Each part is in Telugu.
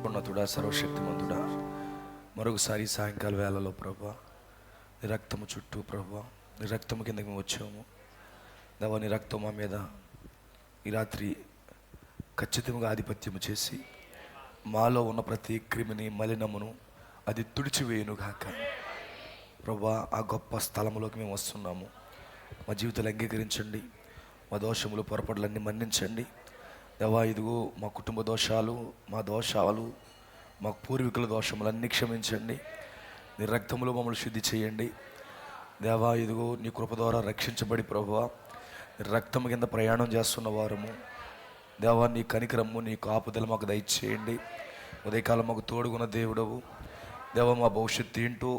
ఉన్నతుడా, సర్వశక్తిమంతుడా, మరొకసారి సాయంకాల వేళలో ప్రభా నీ రక్తము చుట్టూ ప్రభా నీ రక్తము కిందకి మేము వచ్చాము. దేవా, నీ రక్తం మా మీద ఈ రాత్రి ఖచ్చితంగా ఆధిపత్యము చేసి మాలో ఉన్న ప్రతి క్రిమిని మలినమును అది తుడిచివేయునుగాక. ప్రభా, ఆ గొప్ప స్థలంలోకి మేము వస్తున్నాము. మా జీవితాలు అంగీకరించండి, మా దోషములు పొరపాట్లన్నీ మన్నించండి. దేవా, ఇదిగో మా కుటుంబ దోషాలు, మా దోషాలు, మా పూర్వీకుల దోషములన్నీ క్షమించండి. నీ రక్తములో మమ్మల్ని శుద్ధి చేయండి. దేవా, ఇదిగో నీ కృప ద్వారా రక్షించబడి ప్రభువా నీ రక్తము కింద ప్రయాణం చేస్తున్న వారము. దేవా, నీ కనికరము, నీ కాపుదల మాకు దయచేయండి. ఉదయకాలం మాకు తోడుగున్న దేవుడవు. దేవా, మా భవిష్యత్తు ఏంటో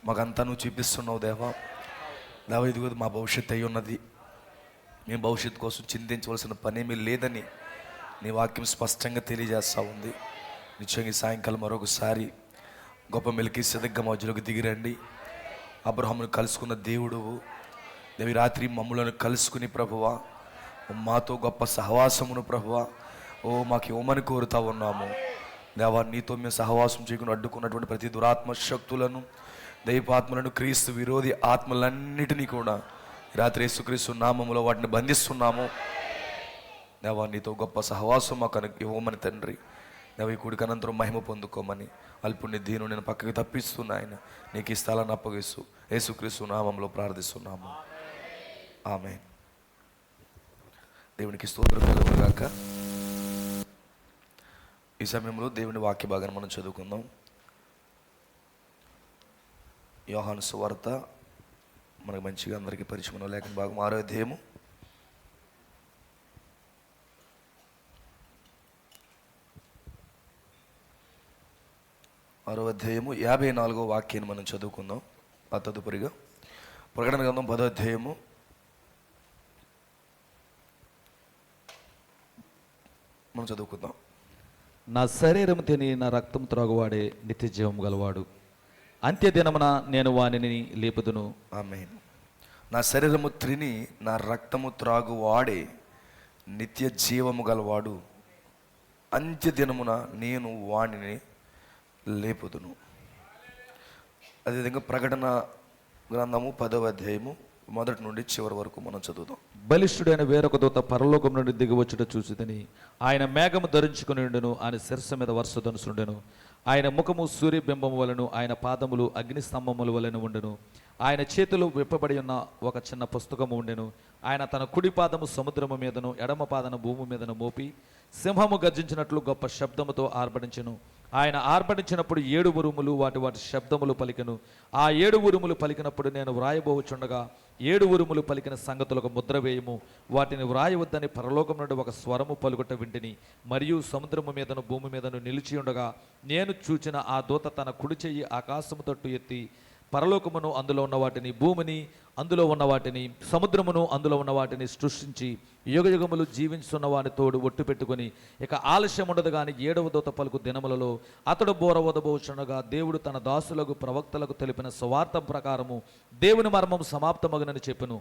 మాకంతా నువ్వు చూపిస్తున్నావు. దేవా, ఇదిగో మా భవిష్యత్తు అయి ఉన్నది. మేము భవిష్యత్తు కోసం చింతించవలసిన పనేమీ లేదని నీ వాక్యం స్పష్టంగా తెలియజేస్తూ ఉంది. నిశ్చయంగా సాయంకాలం మరొకసారి గొప్ప మెల్కీసెదెకు మధ్యలోకి దిగిరండి. అబ్రహామును కలుసుకున్న దేవుడువు. దేవి రాత్రి మమ్ములను కలుసుకుని ప్రభువా మాతో గొప్ప సహవాసమును ప్రభువా మాకు ఇవ్వమని కోరుతా ఉన్నాము. దేవా, నీతో మేము సహవాసం చేయకుండా అడ్డుకున్నటువంటి ప్రతి దురాత్మ శక్తులను, దైవాత్మలను, క్రీస్తు విరోధి ఆత్మలన్నిటినీ కూడా రాత్రి యేసుక్రీస్తు నామములో వాటిని బంధిస్తున్నాము. దేవా, నీతో గొప్ప సహవాసం మాకు ఇవ్వమని తండ్రి. దేవ, ఈ కూడికి అనంతరం మహిమ పొందుకోమని అల్పుణ్ణి దీను నేను పక్కకి తప్పిస్తున్నా. ఆయన నీకు ఈ స్థలాన్ని అప్పగిస్తూ యేసుక్రీస్తు నామంలో ప్రార్థిస్తున్నాము. ఆమేన్. దేవునికి స్తోత్రం కలుగుగాక. ఈ సమయంలో దేవుని వాక్య భాగాన్ని మనం చదువుకుందాం. యోహాను సువార్త మనకు మంచిగా అందరికీ పరిచయం లేఖన భాగం 6వ అధ్యాయము 54వ వాక్యాన్ని మనం చదువుకుందాం. ఆ తదుపరిగా ప్రకటన గ్రంథం 10వ అధ్యాయము మనం చదువుకుందాం. నా శరీరము తిని నా రక్తం త్రాగువాడే నిత్య జీవం గలవాడు, అంత్యదినమున నేను వానిని లేపుదును. ఆమేన్. నా శరీరము తిని నా రక్తము త్రాగువాడే నిత్య జీవము గలవాడు, అంత్యదినమున నేను వానిని లేపుదును. అదేవిధంగా ప్రకటన గ్రంథము 10వ అధ్యాయము 1 నుండి చివరి వరకు మనం చదువుదాం. బలిష్ఠుడైన వేరొక దూత పరలోకం నుండి దిగివచ్చుట చూసిదని ఆయన మేఘము ధరించుకుని ఉండెను. ఆయన శిరస్సు మీద వర్షధనుసుండెను. ఆయన ముఖము సూర్యబింబము వలెను, ఆయన పాదములు అగ్నిస్తంభముల వలెను ఉండెను. ఆయన చేతిలో విప్పబడి ఉన్న ఒక చిన్న పుస్తకము ఉండెను. ఆయన తన కుడి పాదము సముద్రము మీదను ఎడమ పాదను భూమి మీదను మోపి సింహము గర్జించినట్లు గొప్ప శబ్దముతో ఆర్భటించెను. ఆయన ఆర్భటించినప్పుడు 7 ఉరుములు వాటి వాటి శబ్దములు పలికెను. ఆ 7 ఉరుములు పలికినప్పుడు నేను వ్రాయబోచుండగా 7 ఉరుములు పలికిన సంగతులకు ముద్ర వేయము, వాటిని వ్రాయవద్దని పరలోకం నుండి ఒక స్వరము పలుకుట వింటిని. మరియు సముద్రము మీదను భూమి మీదను నిలిచి ఉండగా నేను చూచిన ఆ దూత తన కుడి చెయ్యి ఆకాశము తట్టు ఎత్తి పరలోకమును అందులో ఉన్న వాటిని, భూమిని అందులో ఉన్న వాటిని, సముద్రమును అందులో ఉన్న వాటిని సృష్టించి యుగయుగములు జీవించున్న వాని తోడు ఒట్టు పెట్టుకొని ఇక ఆలస్యం ఉండదు కానీ 7వ దూత పలుకు దినములలో అతడు బోర వదబోచుండగా దేవుడు తన దాసులకు ప్రవక్తలకు తెలిపిన సువార్త ప్రకారము దేవుని మర్మం సమాప్తమగునని చెప్పెను.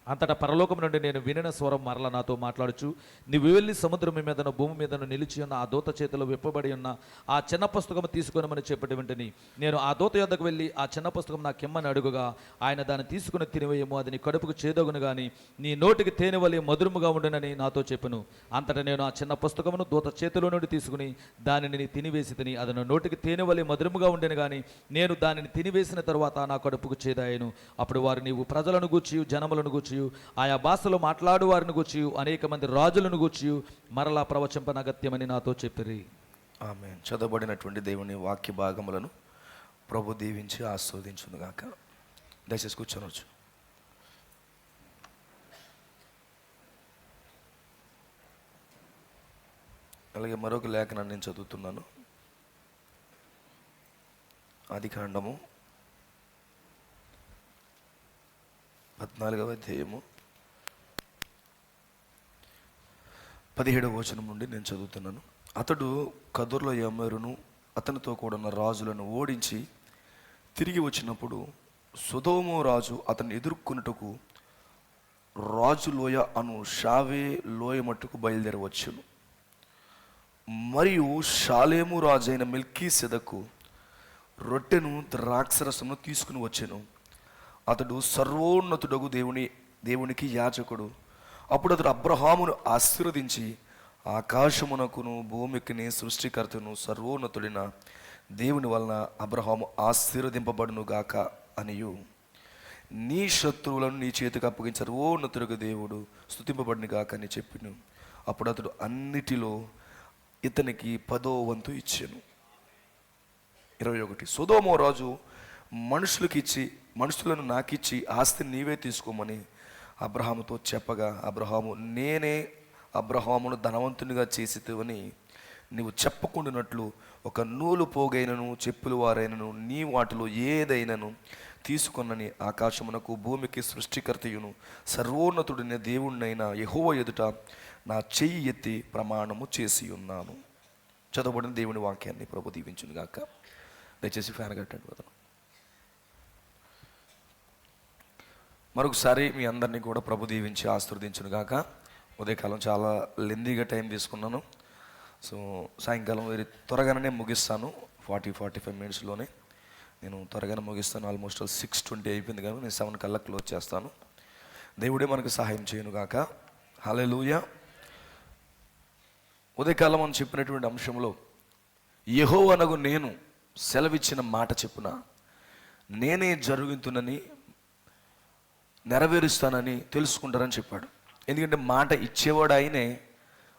అంతటా పరలోకం నుండి నేను వినిన స్వరం మరల నాతో మాట్లాడుచు, నీవు వెళ్ళి సముద్రం మీదను భూమి మీదను నిలిచి ఉన్న ఆ దూత చేతిలో విప్పబడి ఉన్న ఆ చిన్న పుస్తకం తీసుకొనమని చెప్పటి వెంటనే నేను ఆ దూత యొద్దకు వెళ్ళి ఆ చిన్న పుస్తకం నాకు ఇమ్మని అడుగుగా ఆయన దాన్ని తీసుకుని తినివేయము, అది నీ కడుపుకు చేదగును గాని నీ నోటికి తేనె వలె మధురముగా ఉండునని నాతో చెప్పెను. అంతటా నేను ఆ చిన్న పుస్తకమును దూత చేతిలో నుండి తీసుకుని దానిని తినివేసి తిని అది నా నోటికి తేనె వలె మధురముగా ఉండెను గాని నేను దానిని తినివేసిన తరువాత నా కడుపుకు చేదాయను. అప్పుడు వారు నీవు ప్రజలను గూర్చి జనములను గూర్చి ఆయా భాషలో మాట్లాడు వారిని గూర్చి అనేక మంది రాజులను గూర్చి మరలా ప్రవచింపనగత్యమని నాతో చెప్పిరి. ఆమేన్. చదవబడినటువంటి దేవుని వాక్య భాగములను ప్రభు దీవించి ఆస్వాదించునుగాక. దయచేసి కూర్చోనొచ్చు. అలాగే మరొక లేఖనాన్ని నేను చదువుతున్నాను. ఆదికాండము 14వ అధ్యాయము 17వ వచనం నుండి నేను చదువుతున్నాను. అతడు కదొర్లాయోమెరును అతనితో కూడిన రాజులను ఓడించి తిరిగి వచ్చినప్పుడు సొదొమ రాజు అతన్ని ఎదుర్కొనుటకు రాజు లోయ అను షావే లోయ మట్టుకు బయలుదేరవచ్చును. మరియు షాలేము రాజైన మెల్కీసెదకు రొట్టెను ద్రాక్షరసమును తీసుకుని వచ్చెను. అతడు సర్వోన్నతుడగు దేవునికి యాజకుడు. అప్పుడు అతడు అబ్రహామును ఆశీర్వదించి, ఆకాశమునకును భూమికిని సృష్టికర్తను సర్వోన్నతుడిన దేవుని వలన అబ్రహాము ఆశీర్వదింపబడును గాక అనియు, నీ శత్రువులను నీ చేతికి అప్పగించి సర్వోన్నతుడుగు దేవుడు స్తుతింపబడిన గాక అని చెప్పిను. అప్పుడు అతడు అన్నిటిలో ఇతనికి 10వ వంతు ఇచ్చాను. 21. సొదొమ రాజు మనుషులను నాకిచ్చి ఆస్తిని నీవే తీసుకోమని అబ్రహాముతో చెప్పగా, అబ్రహాము, నేనే అబ్రహామును ధనవంతునిగా చేసితివని నీవు చెప్పకుండానట్లు ఒక నూలు పోగైనను చెప్పులు వారైనను నీ వాటిలో ఏదైనను తీసుకొనని ఆకాశమునకు భూమికి సృష్టికర్తయును సర్వోన్నతుడిని దేవుణ్ణైన యెహోవా ఎదుట నా చెయ్యి ఎత్తి ప్రమాణము చేసి ఉన్నాను. చదవబడిన దేవుని వాక్యాన్ని ప్రభు దీవించును గాక. దయచేసి ఫ్యాన్ కట్టండి వదనం. మరొకసారి మీ అందరినీ కూడా ప్రభు దీవించి ఆశీర్వదించును గాక. ఉదయకాలం చాలా లెందీగా టైం తీసుకున్నాను. సో సాయంకాలం వేరే త్వరగానే ముగిస్తాను. 40-45 మినిట్స్లోనే నేను త్వరగానే ముగిస్తాను. ఆల్మోస్ట్ 6:20 అయిపోయింది కానీ నేను 7 కల్లా క్లోజ్ చేస్తాను. దేవుడే మనకు సహాయం చేయను గాక. హల్లెలూయా. ఉదయకాలం అని చెప్పినటువంటి అంశంలో యెహోవానగు నేను సెలవిచ్చిన మాట చెప్పున నేనే జరుగుతున్నని నెరవేరుస్తానని తెలుసుకుంటారని చెప్పాడు. ఎందుకంటే మాట ఇచ్చేవాడు ఆయనే,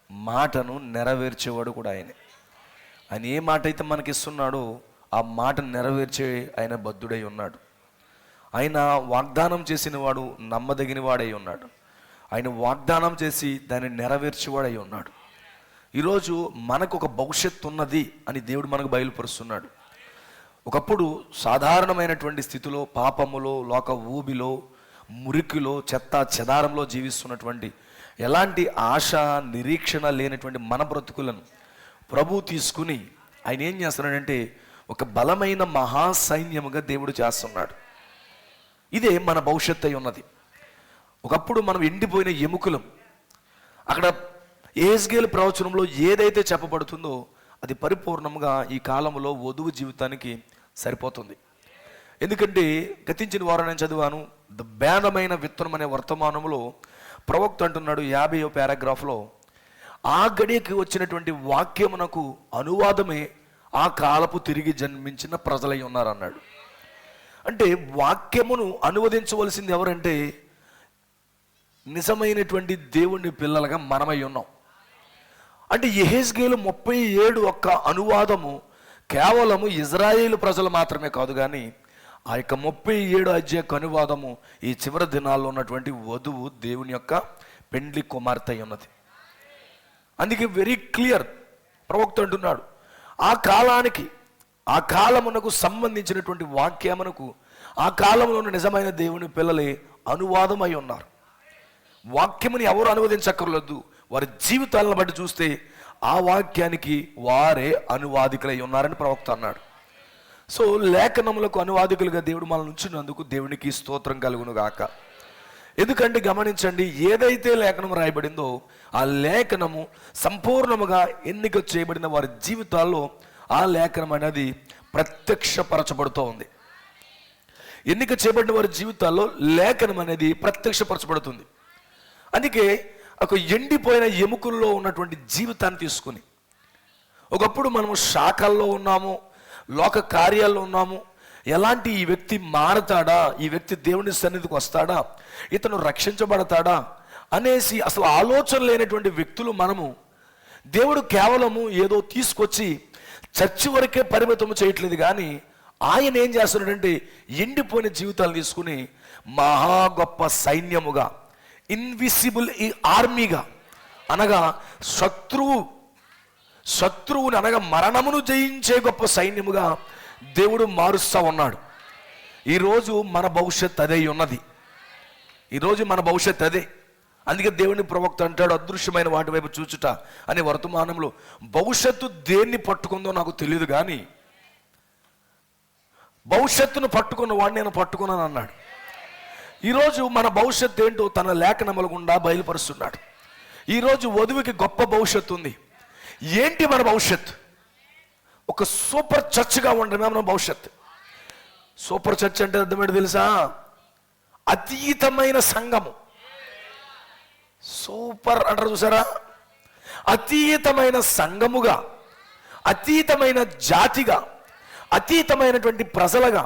మాటను నెరవేర్చేవాడు కూడా ఆయనే. ఆయన ఏ మాట అయితే మనకి ఇస్తున్నాడో ఆ మాట నెరవేర్చే ఆయన బద్ధుడై ఉన్నాడు. ఆయన వాగ్దానం చేసిన వాడు నమ్మదగిన వాడై ఉన్నాడు. ఆయన వాగ్దానం చేసి దాన్ని నెరవేర్చేవాడై ఉన్నాడు. ఈరోజు మనకు ఒక భవిష్యత్తు ఉన్నది అని దేవుడు మనకు బయలుపరుస్తున్నాడు. ఒకప్పుడు సాధారణమైనటువంటి స్థితిలో, పాపములో, లోక ఊబిలో, మురికిలో, చెత్త చెదారంలో జీవిస్తున్నటువంటి, ఎలాంటి ఆశ నిరీక్షణ లేనటువంటి మన బ్రతుకులను ప్రభు తీసుకుని ఆయన ఏం చేస్తున్నాడంటే ఒక బలమైన మహాసైన్యముగా దేవుడు చేస్తున్నాడు. ఇదే మన భవిష్యత్తు అయి ఉన్నది. ఒకప్పుడు మనం ఎండిపోయిన ఎముకలం. అక్కడ యెహెజ్కేలు ప్రవచనంలో ఏదైతే చెప్పబడుతుందో అది పరిపూర్ణంగా ఈ కాలంలో వధువు జీవితానికి సరిపోతుంది. ఎందుకంటే గతించిన వారం నేను చదివాను, బేదమైన విత్తనం అనే వర్తమానంలో ప్రవక్త అంటున్నాడు 50వ పారాగ్రాఫ్లో, ఆ గడియకి వచ్చినటువంటి వాక్యమునకు అనువాదమే ఆ కాలపు తిరిగి జన్మించిన ప్రజలై ఉన్నారన్నాడు. అంటే వాక్యమును అనువదించవలసింది ఎవరంటే నిజమైనటువంటి దేవుని పిల్లలుగా మనమై ఉన్నాం. అంటే యెహెజ్కేలు 37 ఒక్క అనువాదము కేవలము ఇజ్రాయేలు ప్రజలు మాత్రమే కాదు, కానీ ఆ యొక్క 37 అధ్యాయ అనువాదము ఈ చివరి దినాల్లో ఉన్నటువంటి వధువు దేవుని యొక్క పెండ్లి కుమార్తె ఉన్నది. అందుకే వెరీ క్లియర్ ప్రవక్త అంటున్నాడు, ఆ కాలానికి, ఆ కాలమునకు సంబంధించినటువంటి వాక్యమునకు ఆ కాలంలో ఉన్న నిజమైన దేవుని పిల్లలే అనువాదమై ఉన్నారు. వాక్యముని ఎవరు అనువదించక్కర్లేదు, వారి జీవితాలను బట్టి చూస్తే ఆ వాక్యానికి వారే అనువాదికులై ఉన్నారని ప్రవక్త అన్నాడు. సో లేఖనములకు అనువాదికులుగా దేవుడు మనల్ని ఉంచినందుకు దేవునికి స్తోత్రం కలుగును గాక. ఎందుకంటే గమనించండి, ఏదైతే లేఖనం రాయబడిందో ఆ లేఖనము సంపూర్ణముగా ఎన్నిక చేయబడిన వారి జీవితాల్లో ఆ లేఖనం అనేది ప్రత్యక్షపరచబడుతూ ఉంది. ఎన్నిక చేయబడిన వారి జీవితాల్లో లేఖనం అనేది ప్రత్యక్షపరచబడుతుంది. అందుకే ఒక ఎండిపోయిన ఎముకల్లో ఉన్నటువంటి జీవితాన్ని తీసుకుని, ఒకప్పుడు మనము శాఖల్లో ఉన్నాము, లోక కార్యాల్లో ఉన్నాము, ఎలాంటి ఈ వ్యక్తి మారతాడా, ఈ వ్యక్తి దేవుని సన్నిధికి వస్తాడా, ఇతను రక్షించబడతాడా అనేసి అసలు ఆలోచన లేనటువంటి వ్యక్తులు మనము. దేవుడు కేవలము ఏదో తీసుకొచ్చి చర్చి వరకే పరిమితం చేయట్లేదు, కానీ ఆయన ఏం చేస్తున్నాడంటే ఎండిపోయిన జీవితాలు తీసుకుని మహా గొప్ప సైన్యముగా, ఇన్విసిబుల్ ఆర్మీగా, అనగా శత్రువుని అనగా మరణమును జయించే గొప్ప సైన్యముగా దేవుడు మారుస్తూ ఉన్నాడు. ఈరోజు మన భవిష్యత్ అదే ఉన్నది. ఈరోజు మన భవిష్యత్ అదే. అందుకే దేవుని ప్రవక్త అంటాడు, అదృశ్యమైన వాటి వైపు చూచుట అనే వర్తమానంలో భవిష్యత్తు దేన్ని పట్టుకుందో నాకు తెలియదు, కానీ భవిష్యత్తును పట్టుకున్న వాడిని నేను పట్టుకున్నాను అన్నాడు. ఈరోజు మన భవిష్యత్తు ఏంటో తన లేఖనముల గుండా బయలుపరుస్తున్నాడు. ఈరోజు వధువుకి గొప్ప భవిష్యత్తు ఉంది. ఏంటి మన భవిష్యత్? ఒక సూపర్ చర్చ్గా ఉండడమే మన భవిష్యత్. సూపర్ చర్చ్ అంటే అర్థమేంటి తెలుసా? అతీతమైన సంఘము. సూపర్ అంటారు చూసారా? అతీతమైన సంఘముగా, అతీతమైన జాతిగా, అతీతమైనటువంటి ప్రజలుగా,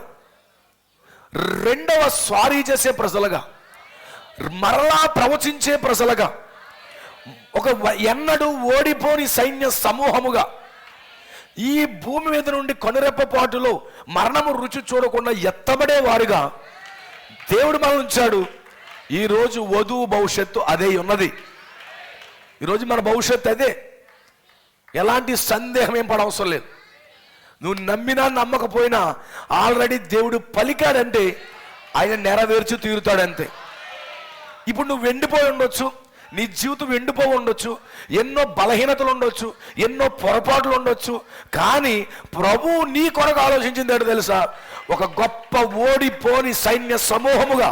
రెండవ స్వారీ చేసే ప్రజలుగా, మరలా ప్రవచించే ప్రజలుగా, ఒక ఎన్నడూ ఓడిపోని సైన్య సమూహముగా, ఈ భూమి మీద నుండి కనురెప్పపాటులో మరణము రుచి చూడకుండా ఎత్తబడే వారుగా దేవుడు మనం ఉంచాడు. ఈరోజు వధువు భవిష్యత్తు అదే ఉన్నది. ఈరోజు మన భవిష్యత్తు అదే. ఎలాంటి సందేహం ఏం పడవసరం లేదు. నువ్వు నమ్మినా నమ్మకపోయినా ఆల్రెడీ దేవుడు పలికాడంటే ఆయన నెరవేర్చి తీరుతాడంతే. ఇప్పుడు నువ్వు వెండిపోయి ఉండొచ్చు, నీ జీవితం వెండిపోయి ఉండొచ్చు, ఎన్నో బలహీనతలు ఉండొచ్చు, ఎన్నో పొరపాట్లు ఉండొచ్చు, కానీ ప్రభువు నీ కొరకు ఆలోచించింది ఏంటో తెలుసా? ఒక గొప్ప ఓడిపోని సైన్య సమూహముగా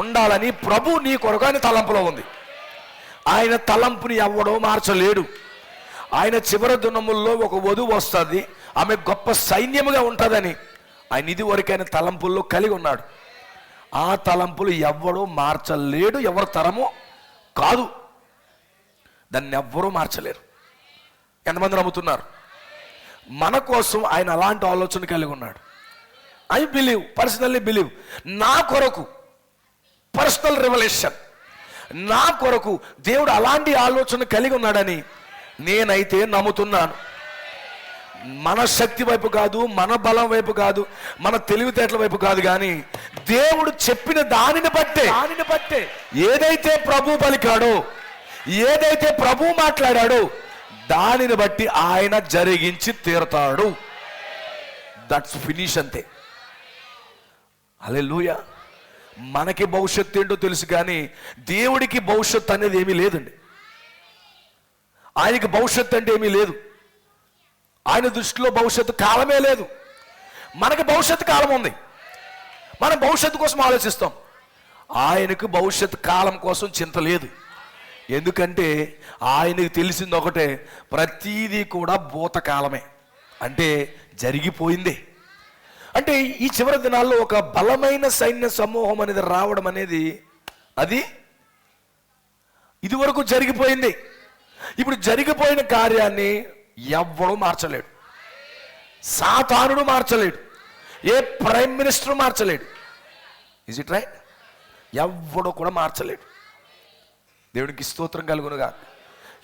ఉండాలని ప్రభు నీ కొరకు ఆయన తలంపులో ఉంది. ఆయన తలంపుని ఎవడో మార్చలేడు. ఆయన చివరి దినముల్లో ఒక వధువు వస్తుంది, ఆమె గొప్ప సైన్యముగా ఉంటుందని ఆయన ఇది వరకు ఆయన తలంపుల్లో కలిగి ఉన్నాడు. ఆ తలంపులు ఎవడో మార్చలేడు, ఎవరి తరము కాదు. దాన్ని ఎవ్వరూ మార్చలేరు. ఎంతమంది నమ్ముతున్నారు? మన కోసం ఆయన అలాంటి ఆలోచన కలిగి ఉన్నాడు. I believe, personally believe. నా కొరకు పర్సనల్ రెవల్యూషన్, నా కొరకు దేవుడు అలాంటి ఆలోచన కలిగి ఉన్నాడని నేనైతే నమ్ముతున్నాను. మన శక్తి వైపు కాదు, మన బలం వైపు కాదు, మన తెలివితేటల వైపు కాదు, కానీ దేవుడు చెప్పిన దానిని బట్టే ఏదైతే ప్రభు పలికాడో, ఏదైతే ప్రభు మాట్లాడాడో దానిని బట్టి ఆయన జరిగించి తీరుతాడు. దట్స్ ఫినిష్, అంతే. హల్లెలూయా. మనకి భవిష్యత్తు ఏంటో తెలుసు, కానీ దేవుడికి భవిష్యత్తు అనేది ఏమీ లేదండి. ఆయనకి భవిష్యత్తు అంటే ఏమీ లేదు. ఆయన దృష్టిలో భవిష్యత్తు కాలమే లేదు. మనకి భవిష్యత్తు కాలం ఉంది. మనం భవిష్యత్తు కోసం ఆలోచిస్తాం. ఆయనకు భవిష్యత్తు కాలం కోసం చింత లేదు. ఎందుకంటే ఆయనకు తెలిసింది ఒకటే, ప్రతీదీ కూడా భూతకాలమే, అంటే జరిగిపోయిందే. అంటే ఈ చివరి దినాల్లో ఒక బలమైన సైన్య సమూహం అనేది రావడం అనేది అది ఇదివరకు జరిగిపోయింది. ఇప్పుడు జరిగిపోయిన కార్యాన్ని ఎవ్వడూ మార్చలేడు. సాతానుడు మార్చలేడు, ఏ ప్రైమ్ మినిస్టర్ మార్చలేడు. Is it right? ఎవ్వడూ కూడా మార్చలేడు. దేవునికి స్తోత్రం కలుగునుగా.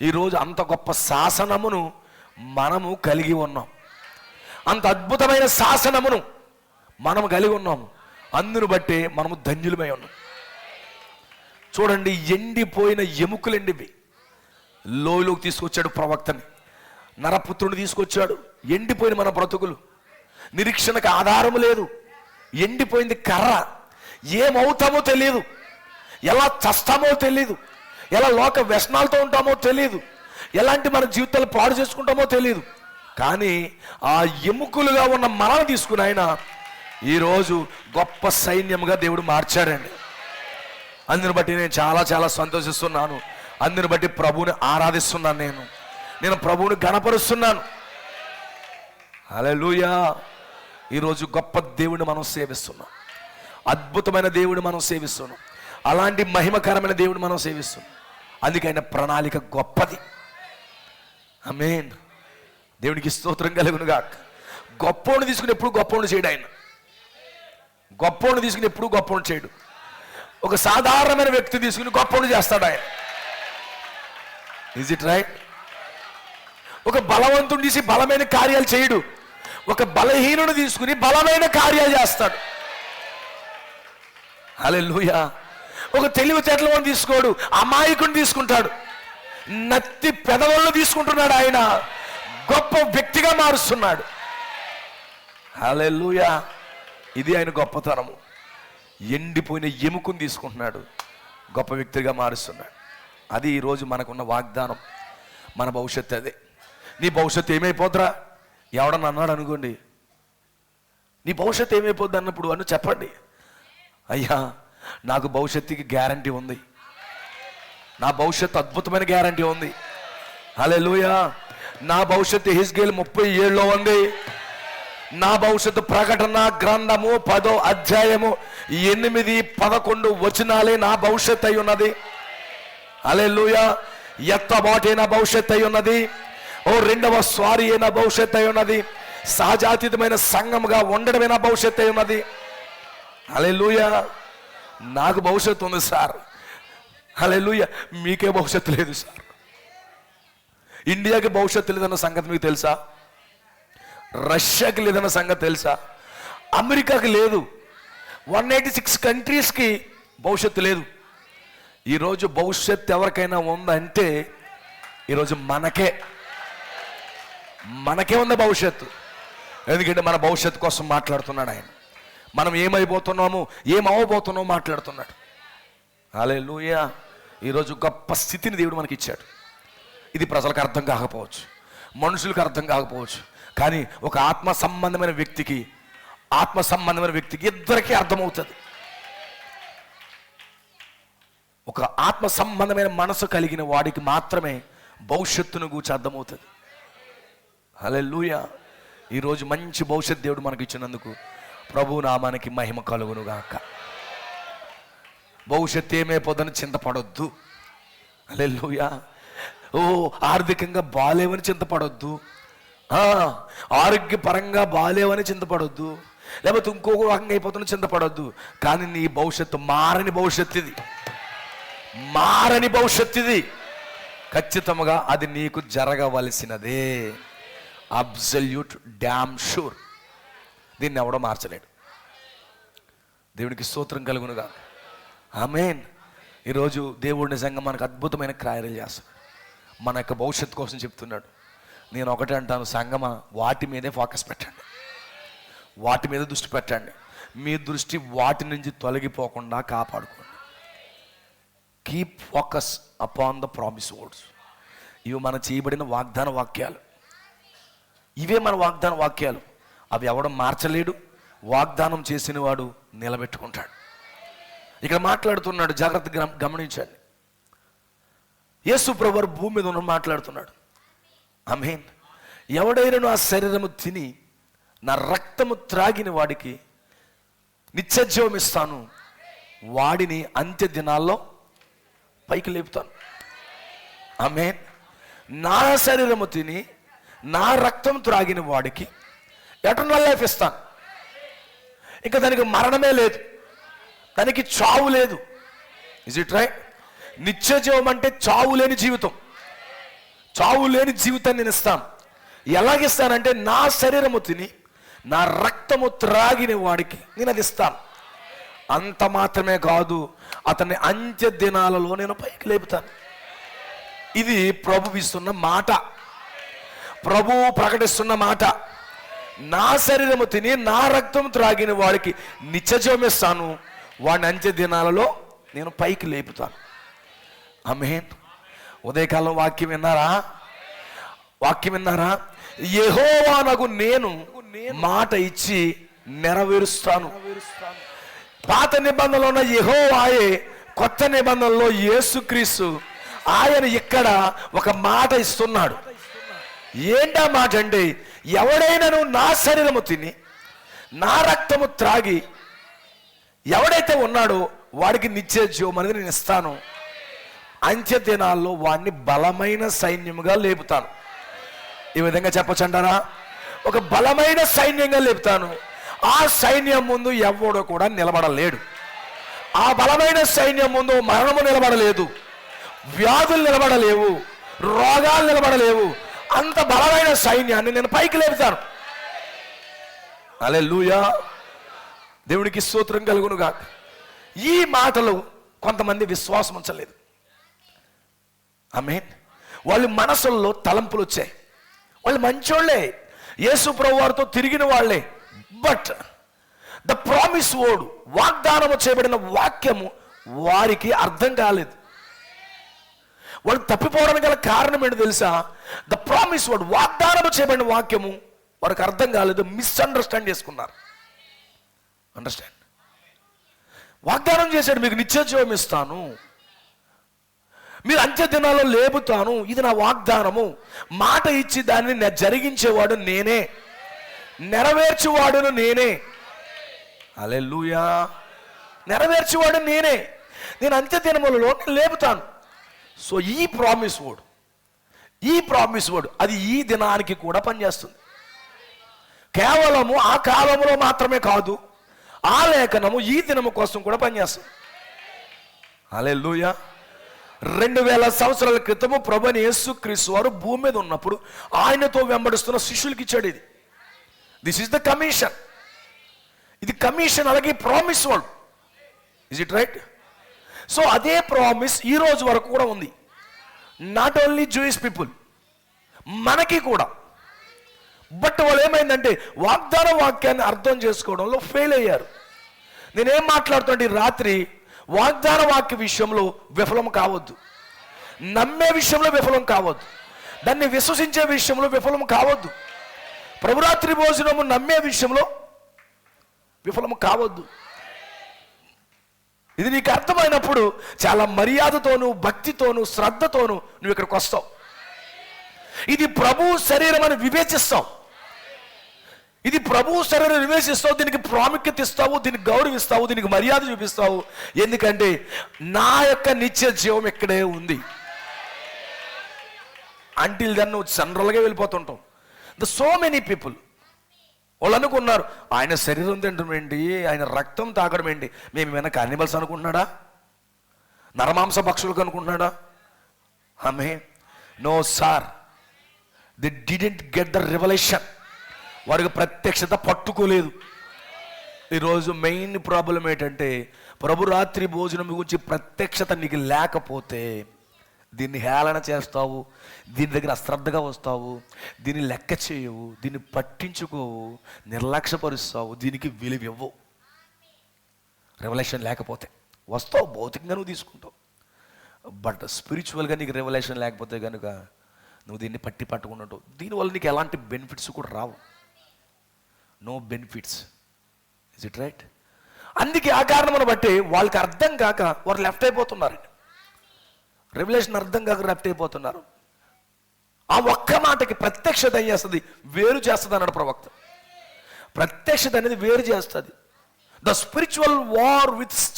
ఈరోజు అంత గొప్ప శాసనమును మనము కలిగి ఉన్నాం. అంత అద్భుతమైన శాసనమును మనము కలిగి ఉన్నాము. అందును బట్టే మనము ధన్యులమై ఉన్నాం. చూడండి, ఎండిపోయిన ఎముకలండివి లోయలోకి తీసుకొచ్చాడు ప్రవక్తని, నరపుత్రుని తీసుకొచ్చాడు. ఎండిపోయిన మన బ్రతుకులు, నిరీక్షణకు ఆధారము లేదు. ఎండిపోయింది కర్ర. ఏమవుతామో తెలియదు, ఎలా చస్తామో తెలియదు, ఎలా లోక వ్యసనాలతో ఉంటామో తెలియదు, ఎలాంటి మన జీవితాలు పాడు చేసుకుంటామో తెలియదు. కానీ ఆ ఎముకలుగా ఉన్న మనల్ని తీసుకుని ఆయన ఈరోజు గొప్ప సైన్యంగా దేవుడు మార్చాడండి. అందుని బట్టి నేను చాలా చాలా సంతోషిస్తున్నాను. అందుని బట్టి ప్రభువుని ఆరాధిస్తున్నాను. నేను ప్రభువుని గణపరుస్తున్నాను. హల్లెలూయా. ఈరోజు గొప్ప దేవుడిని మనం సేవిస్తున్నాం. అద్భుతమైన దేవుడిని మనం సేవిస్తున్నాం. అలాంటి మహిమకరమైన దేవుడిని మనం సేవిస్తున్నాం. అందుకే ఆయన ప్రణాళిక గొప్పది. ఆమేన్. దేవునికి స్తోత్రం కలుగునుగా. గొప్పోడిని తీసుకుని ఎప్పుడు గొప్పోడిని చేయడు ఆయన. గొప్పోడిని తీసుకుని ఎప్పుడు గొప్పోడిని చేయడు. ఒక సాధారణమైన వ్యక్తి తీసుకుని గొప్పోడిని చేస్తాడు ఆయన. Is it right? ఒక బలవంతుని తీసి బలమైన కార్యాలు చేయడు. ఒక బలహీనుని తీసుకుని బలమైన కార్యాలు చేస్తాడు. హల్లెలూయా. ఒక తెలివితేటలను తీసుకోడు, అమాయకుని తీసుకుంటాడు. నత్తి పెదవులను తీసుకుంటున్నాడు, ఆయన గొప్ప వ్యక్తిగా మారుస్తున్నాడు. హల్లెలూయా. ఇది ఆయన గొప్పతనము. ఎండిపోయిన ఎముకను తీసుకుంటున్నాడు, గొప్ప వ్యక్తిగా మారుస్తున్నాడు. అది ఈరోజు మనకున్న వాగ్దానం. మన భవిష్యత్తు అదే. నీ భవిష్యత్తు ఏమైపోద్రా? ఎవడన్నా అన్నాడు అనుకోండి, నీ భవిష్యత్తు ఏమైపోద్ది అన్నప్పుడు అని చెప్పండి, అయ్యా నాకు భవిష్యత్తుకి గ్యారంటీ ఉంది, నా భవిష్యత్తు అద్భుతమైన గ్యారంటీ ఉంది. హల్లెలూయా. నా భవిష్యత్తు యెహెజ్కేలు 37లో ఉంది. నా భవిష్యత్తు ప్రకటన గ్రంథము 10వ అధ్యాయము 8, 11 వచనాలే నా భవిష్యత్తు అయి ఉన్నది. హల్లెలూయా. ఎత్తబాటే నా భవిష్యత్తు అయి ఉన్నది. రెండవ స్వారీ నా భవిష్యత్తు అయి ఉన్నది. సహజాతీతమైన సంఘముగా ఉండడమే నా భవిష్యత్తు అయి ఉన్నది. హల్లెలూయా. నాకు భవిష్యత్తు ఉంది సార్. హల్లెలూయా. మీకే భవిష్యత్తు లేదు సార్. ఇండియాకి భవిష్యత్తు లేదన్న సంగతి మీకు తెలుసా? రష్యాకి లేదన్న సంగతి తెలుసా? అమెరికాకి లేదు. 186 కంట్రీస్కి భవిష్యత్తు లేదు. ఈరోజు భవిష్యత్తు ఎవరికైనా ఉందంటే ఈరోజు మనకే ఉంది భవిష్యత్తు. ఎందుకంటే మన భవిష్యత్తు కోసం మాట్లాడుతున్నాడు ఆయన. మనం ఏమైపోతున్నాము, ఏమవబోతున్నామో మాట్లాడుతున్నాడు. హల్లెలూయా. ఈరోజు గొప్ప స్థితిని దేవుడు మనకి ఇచ్చాడు. ఇది ప్రజలకు అర్థం కాకపోవచ్చు, మనుషులకు అర్థం కాకపోవచ్చు, కానీ ఒక ఆత్మ సంబంధమైన వ్యక్తికి ఇద్దరికీ అర్థమవుతుంది. ఒక ఆత్మ సంబంధమైన మనసు కలిగిన వాడికి మాత్రమే భవిష్యత్తును గూర్చి అర్థమవుతుంది. హల్లెలూయా. ఈరోజు మంచి భవిష్యత్తు దేవుడు మనకి ఇచ్చినందుకు ప్రభు నామానికి మహిమ కలుగును గాక. భవిష్యత్తు ఏమైపోద్దని చింతపడొద్దు. హల్లెలూయా. ఆర్థికంగా బాలేవని చింతపడొద్దు, ఆరోగ్యపరంగా బాలేవని చింతపడొద్దు, లేకపోతే ఇంకొక రకంగా అయిపోతున్న చింతపడొద్దు. కానీ నీ భవిష్యత్తు మారని భవిష్యత్తు ఇది. ఖచ్చితంగా అది నీకు జరగవలసినదే. Absolute damn sure. దీన్ని ఎవడో మార్చలేడు. దేవునికి స్తోత్రం కలుగునుగా. ఆమేన్. ఈరోజు దేవుడు నిజంగా మనకు అద్భుతమైన కార్యాలు చేస్తాడు. మన యొక్క భవిష్యత్తు కోసం చెప్తున్నాడు. నేను ఒకటే అంటాను, సంగమా, వాటి మీదే ఫోకస్ పెట్టండి, వాటి మీద దృష్టి పెట్టండి. మీ దృష్టి వాటి నుంచి తొలగిపోకుండా కాపాడుకోండి. Keep focus upon the promise words. ఇవి మన చేయబడిన వాగ్దాన వాక్యాలు. ఇవే మన వాగ్దాన వాక్యాలు. అవి ఎవడం మార్చలేడు. వాగ్దానం చేసిన వాడు నిలబెట్టుకుంటాడు. ఇక్కడ మాట్లాడుతున్నాడు, జాగ్రత్తగా గమనించండి. యేసు ప్రభువు భూమి మీద ఉన్న మాట్లాడుతున్నాడు. ఆమేన్. ఎవడైనా నా శరీరము తిని నా రక్తము త్రాగిన వాడికి నిత్యజీవం ఇస్తాను, వాడిని అంత్య దినాల్లో పైకి లేపుతాను. ఆమేన్. నా శరీరము తిని నా రక్తం త్రాగిన వాడికి ఎటర్నల్ లైఫ్ ఇస్తాను. ఇంకా దానికి మరణమే లేదు, దానికి చావు లేదు. Is it right? నిత్య జీవం అంటే చావు లేని జీవితం. చావు లేని జీవితాన్ని నేను ఇస్తాను. ఎలాగిస్తానంటే నా శరీరము తిని నా రక్తము త్రాగిన వాడికి నేను అది ఇస్తాను. అంత మాత్రమే కాదు, అతన్ని అంత్య దినాలలో నేను పైకి లేపుతాను. ఇది ప్రభువు ఇస్తున్న మాట, ప్రభువు ప్రకటిస్తున్న మాట. నా శరీరము తిని నా రక్తం త్రాగిన వాడికి నిత్యజీవం ఇస్తాను, వాడిని అంత్య దినాలలో నేను పైకి లేపుతాను. ఆమేన్. ఉదయకాలం వాక్యం విన్నారా? యెహోవానగు నేను మాట ఇచ్చి నెరవేరుస్తాను. పాత నిబంధనలో ఉన్న యెహోవాయే కొత్త నిబంధనలో యేసుక్రీస్తు. ఆయన ఇక్కడ ఒక మాట ఇస్తున్నాడు. ఏంటా మాట అంటే, ఎవడైనాను నా శరీరము తిని నా రక్తము త్రాగి ఎవడైతే ఉన్నాడో వాడికి నిత్య జీవం అనేది నేను ఇస్తాను. అంత్య దినాల్లో వాడిని బలమైన సైన్యముగా లేపుతాను. ఈ విధంగా చెప్పొచ్చంటారా? ఒక బలమైన సైన్యంగా లేపుతాను. ఆ సైన్యం ముందు ఎవడో కూడా నిలబడలేడు. ఆ బలమైన సైన్యం ముందు మరణము నిలబడలేదు, వ్యాధులు నిలబడలేవు, రోగాలు నిలబడలేవు. అంత బలమైన సైన్యాన్ని నేను పైకి లేపుతాను. హల్లెలూయా. దేవునికి స్తోత్రం కలుగునుగా. ఈ మాటలు కొంతమంది విశ్వాసం ఉంచలేదు. ఆమేన్. వాళ్ళ మనసుల్లో తలంపులు వచ్చాయి. వాళ్ళు మంచోళ్లే, యేసు ప్రభు వారితో తిరిగిన వాళ్ళే. బట్ ద ప్రామిస్ వర్డ్, వాగ్దానము చేయబడిన వాక్యము వారికి అర్థం కాలేదు. వాళ్ళు తప్పిపోవడానికి గల కారణం ఏంటో తెలుసా? ద ప్రామిస్ వర్డ్, వాగ్దానము చేయబడిన వాక్యము వారికి అర్థం కాలేదు. మిస్అండర్స్టాండ్ చేసుకున్నారు. అండర్స్టాండ్? వాగ్దానం చేశాడు, మీకు నిత్య జీవం ఇస్తాను, మీరు అంత్య దినాల్లో లేపుతాను, ఇది నా వాగ్దానము, మాట ఇచ్చి దాన్ని జరిగించేవాడు నేనే, నెరవేర్చేవాడును నేనే. హల్లెలూయా. నెరవేర్చేవాడు నేనే, నేను అంత్య దినములలో నేను లేపుతాను. సో ఈ ప్రామిస్ వర్డ్ అది ఈ దినానికి కూడా పనిచేస్తుంది. కేవలము ఆ కాలంలో మాత్రమే కాదు, ఆ లేఖనము ఈ దినము కోసం కూడా పనిచేస్తుంది. హల్లెలూయా. 2000 సంవత్సరాల క్రితము ప్రభువైన యేసుక్రీస్తు వారు భూమి మీద ఉన్నప్పుడు ఆయనతో వెంబడిస్తున్న శిష్యులకి ఇచ్చాడు ఇది. This is the commission. ఇది కమిషన్, అలాగే promise word. Is it right? So అదే ప్రామిస్ ఈ రోజు వరకు కూడా ఉంది. నాట్ ఓన్లీ జూయిష్ పీపుల్, మనకి కూడా. బట్ వాళ్ళు ఏమైందంటే వాగ్దాన వాక్యాన్ని అర్థం చేసుకోవడంలో ఫెయిల్ అయ్యారు. నేనేం మాట్లాడుతుంటే రాత్రి వాగ్దాన వాక్య విషయంలో విఫలం కావద్దు, నమ్మే విషయంలో విఫలం కావద్దు, దాన్ని విశ్వసించే విషయంలో విఫలం కావద్దు, ప్రభురాత్రి భోజనము నమ్మే విషయంలో విఫలం కావద్దు. ఇది నీకు అర్థమైనప్పుడు చాలా మర్యాదతోనూ భక్తితోనూ శ్రద్ధతోనూ నువ్వు ఇక్కడికి వస్తావు. ఇది ప్రభు శరీరం అని వివేచిస్తావు. ఇది ప్రభు శరీరం వివేచిస్తావు, దీనికి ప్రాముఖ్యత ఇస్తావు, దీనికి గౌరవిస్తావు, దీనికి మర్యాద చూపిస్తావు. ఎందుకంటే నా యొక్క నిత్య జీవం ఇక్కడే ఉంది. అంటిల్ దెన్ నువ్వు జనరల్గా వెళ్ళిపోతుంటావు. సో మెనీ పీపుల్ వాళ్ళు అనుకున్నారు, ఆయన శరీరం తినడం ఏంటి, ఆయన రక్తం తాగడం ఏంటి, మేము ఏమైనా కార్నివల్స్ అనుకుంటున్నాడా, నరమాంస భక్షులకు అనుకుంటున్నాడా? ఆమె no sir, the didn't get the revolution. వారికి ప్రత్యక్షత పట్టుకోలేదు. ఈరోజు మెయిన్ ప్రాబ్లం ఏంటంటే ప్రభు రాత్రి భోజనం గురించి ప్రత్యక్షత నీకు లేకపోతే దీన్ని హేళన చేస్తావు, దీని దగ్గర అశ్రద్ధగా వస్తావు, దీన్ని లెక్క చేయవు, దీన్ని పట్టించుకోవు, నిర్లక్ష్యపరుస్తావు, దీనికి విలువివ్వవు. రెవల్యూషన్ లేకపోతే వస్తావు, భౌతికంగా నువ్వు తీసుకుంటావు. బట్ స్పిరిచువల్గా నీకు రెవల్యూషన్ లేకపోతే కనుక నువ్వు దీన్ని పట్టుకుని ఉంటావు. దీనివల్ల నీకు ఎలాంటి బెనిఫిట్స్ కూడా రావు. No benefits. Is it right? అందుకే ఆ కారణమును బట్టి వాళ్ళకి అర్థం కాక వారు లెఫ్ట్ అయిపోతున్నారు. రెవల్యూషన్ అర్థం కాక లెఫ్ట్ అయిపోతున్నారు. ఆ ఒక్క మాటకి ప్రత్యక్షత ఏం చేస్తుంది, వేరు చేస్తుంది అన్నాడు ప్రవక్త. ప్రత్యక్షత అనేది వేరు చేస్తుంది. The spiritual war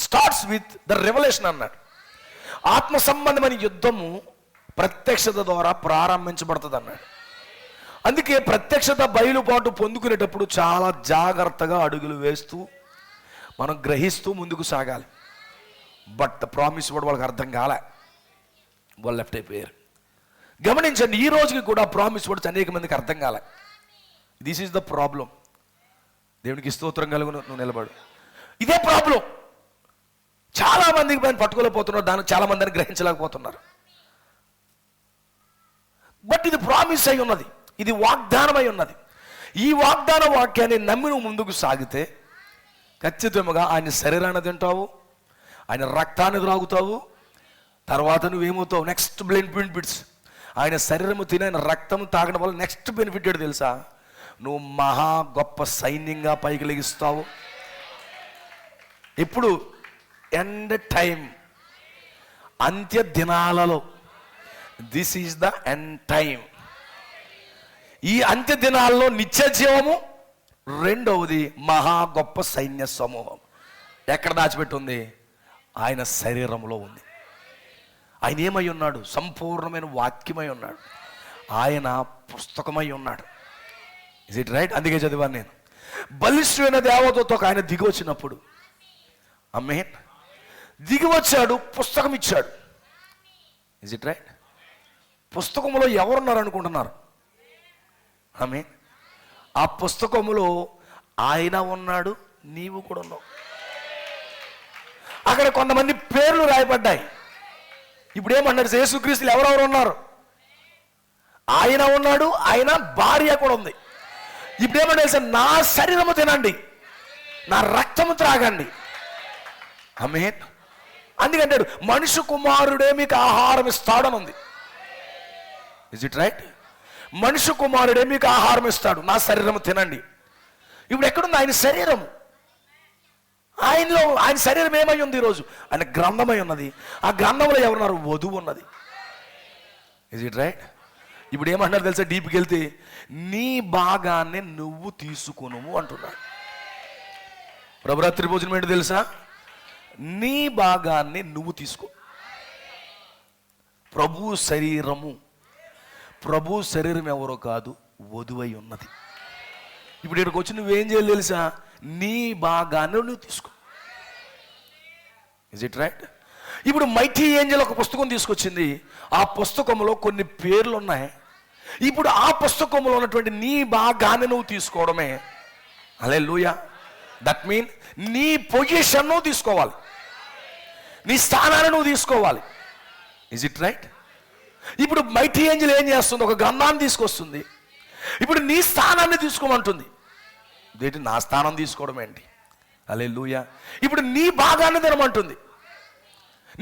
starts with the revolution అన్నాడు. ఆత్మ సంబంధమైన యుద్ధము ప్రత్యక్షత ద్వారా ప్రారంభించబడుతుంది అన్నాడు. అందుకే ప్రత్యక్షత బయలుపాటు పొందుకునేటప్పుడు చాలా జాగ్రత్తగా అడుగులు వేస్తూ మనం గ్రహిస్తూ ముందుకు సాగాలి. బట్ ప్రామిస్ కూడా వాళ్ళకి అర్థం కాలే, వాళ్ళు లెఫ్ట్ అయిపోయారు. గమనించండి, ఈ రోజుకి కూడా ప్రామిస్ వర్డ్స్ అనేక మందికి అర్థం కాలే. This is the problem. దేవునికి స్తోత్రం కలుగును. నువ్వు నిలబడు. ఇదే ప్రాబ్లం. చాలా మందికి పైన పట్టుకోలేకపోతున్నారు, దాన్ని చాలా మందిని గ్రహించలేకపోతున్నారు. బట్ ఇది ప్రామిస్ అయి ఉన్నది, ఇది వాగ్దానం అయి ఉన్నది. ఈ వాగ్దాన వాక్యాన్ని నమ్మి నువ్వు ముందుకు సాగితే ఖచ్చితంగా ఆయన శరీరాన్ని తింటావు, ఆయన రక్తాన్ని త్రాగుతావు. తర్వాత నువ్వేమవుతావు, నెక్స్ట్ బెనిఫిట్స్. ఆయన శరీరము తిని ఆయన రక్తం తాగడం వల్ల నెక్స్ట్ బెనిఫిట్ ఏంటి తెలుసా? నువ్వు మహా గొప్ప సైన్యంగా పైకి లెగిస్తావు. ఇప్పుడు ఎండ్ టైం, అంత్య దినాలలో, this is the end time. ఈ అంత్య దినాల్లో నిత్య జీవము, రెండవది మహా గొప్ప సైన్య సమూహం. ఎక్కడ దాచిపెట్టి ఉంది? ఆయన శరీరంలో ఉంది. ఆయన ఏమై ఉన్నాడు? సంపూర్ణమైన వాక్యమై ఉన్నాడు. ఆయన పుస్తకమై ఉన్నాడు. Is it right? అందుకే చదివాను నేను. బలిష్ఠమైన దేవతతో ఆయన దిగి వచ్చినప్పుడు, ఆమేన్, దిగి వచ్చాడు, పుస్తకం ఇచ్చాడు. Is it right? పుస్తకంలో ఎవరున్నారు అనుకుంటున్నారు? ఆమేన్. ఆ పుస్తకములో ఆయన ఉన్నాడు, నీవు కూడా ఉన్నావు. అక్కడ కొంతమంది పేర్లు రాయబడ్డాయి. ఇప్పుడు ఏమన్నాడు? యేసుక్రీస్తులు ఎవరెవరు ఉన్నారు? ఆయన ఉన్నాడు, ఆయన భార్య కూడా ఉంది. ఇప్పుడు ఏమన్నా తెలుసా? నా శరీరము తినండి, నా రక్తము త్రాగండి. ఆమేన్. అందుకంటాడు మనుష్య కుమారుడే మీకు ఆహారం ఇస్తాడని ఉంది. Is it right? మనుష్య కుమారుడే మీకు ఆహారం ఇస్తాడు, నా శరీరము తినండి. ఇప్పుడు ఎక్కడుంది ఆయన శరీరము? ఆయనలో, ఆయన శరీరం ఏమై ఉంది ఈరోజు? ఆయన గ్రంథమై ఉన్నది. ఆ గ్రంథంలో ఎవరున్నారు? వధువు ఉన్నది. Is it right? ఇప్పుడు ఏమంటున్నారు తెలుసా? డీప్కి వెళ్తే నీ భాగాన్ని నువ్వు తీసుకును అంటున్నాడు. ప్రభురాత్రి భోజనం ఏంటో తెలుసా? నీ భాగాన్ని నువ్వు తీసుకో. ప్రభు శరీరం ఎవరో కాదు, వధువై ఉన్నది. ఇప్పుడు ఇక్కడికి వచ్చి నువ్వేం చేయాలి తెలుసా? నీ భాగాన్ని నువ్వు తీసుకో. Is it right? ఇప్పుడు మైటీ ఏంజెల్ ఒక పుస్తకం తీసుకొచ్చింది. ఆ పుస్తకంలో కొన్ని పేర్లు ఉన్నాయి. ఇప్పుడు ఆ పుస్తకంలో ఉన్నటువంటి నీ భాగాన్ని నువ్వు తీసుకోవడమే హల్లెలూయా. దట్ మీన్ నీ పొజిషన్ నువ్వు తీసుకోవాలి, నీ స్థానాన్ని నువ్వు తీసుకోవాలి. Is it right? ఇప్పుడు మైటీ ఏంజెల్ ఏం చేస్తుంది? ఒక గ్రంథాన్ని తీసుకొస్తుంది. ఇప్పుడు నీ స్థానాన్ని తీసుకోమంటుంది. ఏంటి నా స్థానం తీసుకోవడం ఏంటి? హల్లెలూయా. ఇప్పుడు నీ భాగాన్ని తినమంటుంది.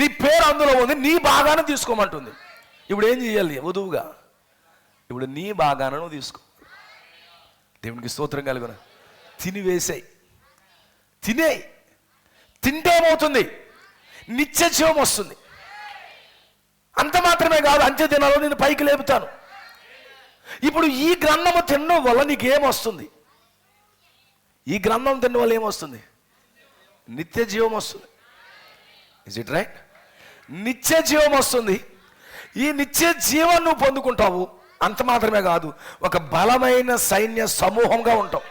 నీ పేరు అందులో ఉంది, నీ భాగాన్ని తీసుకోమంటుంది. ఇప్పుడు ఏం చేయాలి వధువుగా? ఇప్పుడు నీ భాగాన్ని నువ్వు తీసుకో. దేవునికి స్తోత్రం కలుగును. తినివేసాయి, తింటే ఏమవుతుంది? నిత్య జీవం వస్తుంది. అంత మాత్రమే కాదు, అంత్య దినాల్లో నేను పైకి లేపుతాను. ఇప్పుడు ఈ గ్రంథము తినడం వల్ల నీకేమొస్తుంది? ఈ గ్రంథం తినడం వల్ల ఏమొస్తుంది? నిత్య జీవం వస్తుంది. Is it right? నిత్య జీవం వస్తుంది. ఈ నిత్య జీవం నువ్వు పొందుకుంటావు. అంత మాత్రమే కాదు, ఒక బలమైన సైన్య సమూహంగా ఉంటావు.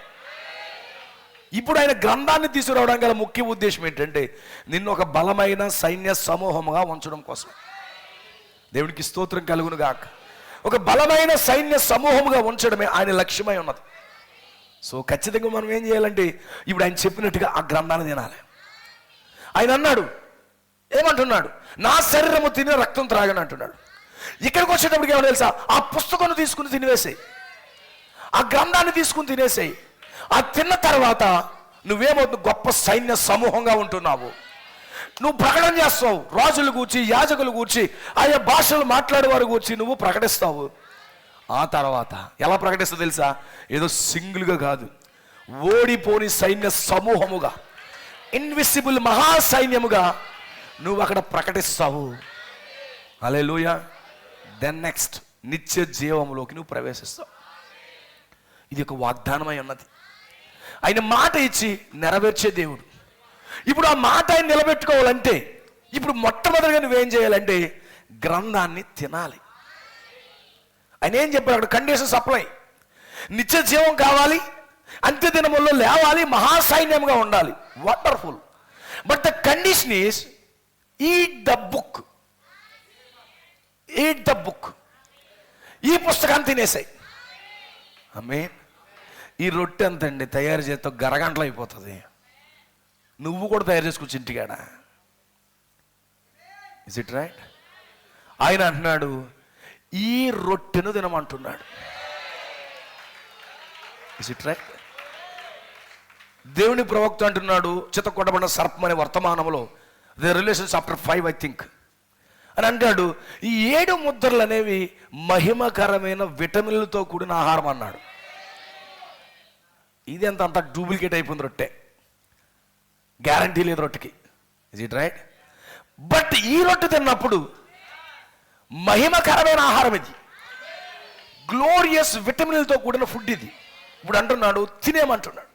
ఇప్పుడు ఆయన గ్రంథాన్ని తీసుకురావడం గల ముఖ్య ఉద్దేశం ఏంటంటే నిన్ను ఒక బలమైన సైన్య సమూహంగా ఉంచడం కోసం. దేవునికి స్తోత్రం కలుగును గాక. ఒక బలమైన సైన్య సమూహంగా ఉంచడమే ఆయన లక్ష్యమై ఉన్నది. సో ఖచ్చితంగా మనం ఏం చేయాలంటే ఇప్పుడు ఆయన చెప్పినట్టుగా ఆ గ్రంథాన్ని తినాలి. ఆయన అన్నాడు, ఏమంటున్నాడు? నా శరీరము తిని రక్తం త్రాగని అంటున్నాడు. ఇక్కడికి వచ్చేటప్పటికి ఏమో తెలుసా? ఆ పుస్తకాన్ని తీసుకుని తినేసేయి, ఆ గ్రంథాన్ని తీసుకుని తినేసేయి. ఆ తిన్న తర్వాత నువ్వేమవుతుంది? గొప్ప సైన్య సమూహంగా ఉంటున్నావు. నువ్వు ప్రకటన చేస్తావు. రాజులు గూర్చి, యాజకులు గూర్చి, ఆయా భాషలు మాట్లాడేవారు గూర్చి నువ్వు ప్రకటిస్తావు. ఆ తర్వాత ఎలా ప్రకటిస్తావు తెలుసా? ఏదో సింగిల్గా కాదు, ఓడిపోని సైన్య సమూహముగా, ఇన్విసిబుల్ మహాసైన్యముగా నువ్వు అక్కడ ప్రకటిస్తావు. హల్లెలూయా. దెన్ నెక్స్ట్ నిత్య జీవములోకి నువ్వు ప్రవేశిస్తావు. ఇది ఒక వాగ్దానమై ఉన్నది. ఆయన మాట ఇచ్చి నెరవేర్చే దేవుడు. ఇప్పుడు ఆ మాట ఆయన నిలబెట్టుకోవాలంటే ఇప్పుడు మొట్టమొదటిగా నువ్వేం చేయాలంటే గ్రంథాన్ని తినాలి. ఆయన ఏం చెప్పాడు అక్కడ? Condition supply. నిత్య జీవం కావాలి, అంత్య దినముల్లో లేవాలి, మహాసైన్యంగా ఉండాలి. Wonderful. But the condition is eat the book. Eat the book. ఈ పుస్తకాన్ని తినేసాయి. ఆమేన్. ఈ రొట్టె అంతండి తయారు చేస్తే గరగంటలు అయిపోతుంది. నువ్వు కూడా తయారు చేసుకోవచ్చు ఇంటికాడ. Is it right? ఆయన అంటున్నాడు ఈ రొట్టెను తినమంటున్నాడు. Is it right? దేవుని ప్రవక్త అంటున్నాడు చితకొట్టబడిన సర్పం అనే వర్తమానంలో, the relation chapter 5 I think అని అంటాడు, ఈ 7 ముద్రలు అనేవి మహిమకరమైన విటమిన్లతో కూడిన ఆహారం అన్నాడు. ఇది అంత డూప్లికేట్ అయిపోయింది రొట్టె, గ్యారంటీ లేదు రొట్టెకి. Is it right? బట్ ఈ రొట్టె తిన్నప్పుడు మహిమకరమైన ఆహారం ఇది, గ్లోరియస్ విటమిన్లతో కూడిన ఫుడ్ ఇది. ఇప్పుడు అంటున్నాడు తినేమంటున్నాడు.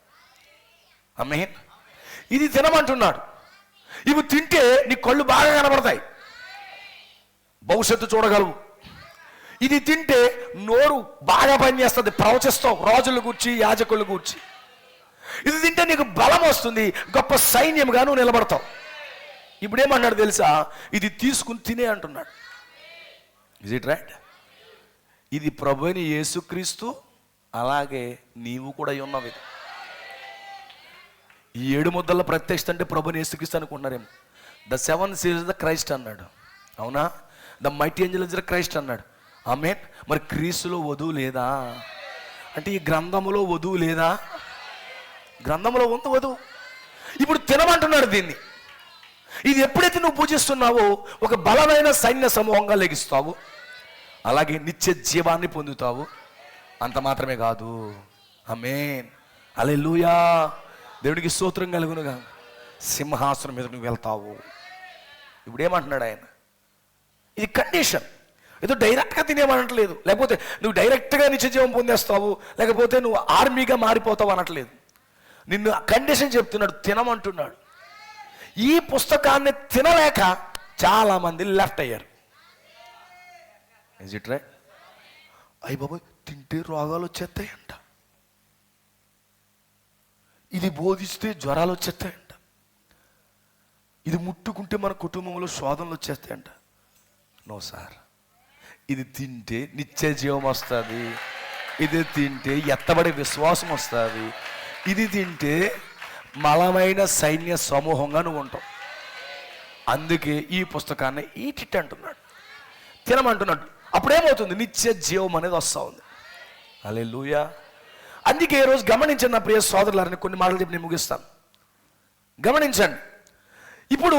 ఆమేన్. ఇది తినమంటున్నాడు. ఇవి తింటే నీ కళ్ళు బాగా కనబడతాయి, భవిష్యత్తు చూడగలవు. ఇది తింటే నోరు బాగా పనిచేస్తుంది, ప్రవచిస్తావు రాజుల గూర్చి, యాజకుల గూర్చి. ఇది తింటే నీకు బలం వస్తుంది, గొప్ప సైన్యంగా నువ్వు నిలబడతావు. ఇప్పుడేమన్నాడు తెలుసా? ఇది తీసుకుని తినే అంటున్నాడు. Is it right? ఇది ప్రభువైన యేసుక్రీస్తు, అలాగే నీవు కూడా ఉన్నవి. ఈ 7 ముద్దల ప్రత్యక్షత అంటే ప్రభుని యేసుక్రీస్తు అనుకుంటున్నారేమో. ద 7 సీల్స్ ద క్రైస్ట్ అన్నాడు. అవునా? The mighty Angel is the Christ అన్నాడు. ఆమేన్. మరి క్రీస్తులో వధువు లేదా అంటే ఈ గ్రంథములో వధువు లేదా? గ్రంథంలో ఉంది వధువు. ఇప్పుడు తినమంటున్నాడు దీన్ని. ఇది ఎప్పుడైతే నువ్వు పూజిస్తున్నావో ఒక బలమైన సైన్య సమూహంగా లెగిస్తావు, అలాగే నిత్య జీవాన్ని పొందుతావు. అంత మాత్రమే కాదు, ఆమేన్, హల్లెలూయా, దేవుడికి స్తోత్రం కలుగునుగా, సింహాసనం మీద నువ్వు వెళ్తావు. ఇప్పుడు ఏమంటున్నాడు ఆయన? ఇది కండిషన్. ఏదో డైరెక్ట్గా తినేమనట్లేదు, లేకపోతే నువ్వు డైరెక్ట్గా నిత్యజీవం పొందేస్తావు, లేకపోతే నువ్వు ఆర్మీగా మారిపోతావు అనట్లేదు. నిన్ను కండిషన్ చెప్తున్నాడు, తినమంటున్నాడు. ఈ పుస్తకాన్ని తినలేక చాలామంది లెఫ్ట్ అయ్యారు. Is it right? అయ్య బాబోయ్, తింటే రోగాలు వచ్చేస్తాయంట, ఇది బోధిస్తే జ్వరాలు వచ్చేస్తాయంట, ఇది ముట్టుకుంటే మన కుటుంబంలో శోధనలు వచ్చేస్తాయంట. నో సార్, ఇది తింటే నిత్య జీవం వస్తుంది, ఇది తింటే ఎత్తబడే విశ్వాసం వస్తుంది, ఇది తింటే బలమైన సైన్య సమూహంగా నువ్వు ఉంటావు. అందుకే ఈ పుస్తకాన్ని ఈటిట్ అంటున్నాడు, తినమంటున్నాడు. అప్పుడేమవుతుంది? నిత్య జీవం అనేది వస్తూ ఉంది. హల్లెలూయా. అందుకే ఈరోజు గమనించండి నా ప్రియ సోదరులారని, కొన్ని మాటలు చెప్పి నేను ముగిస్తాను. గమనించండి, ఇప్పుడు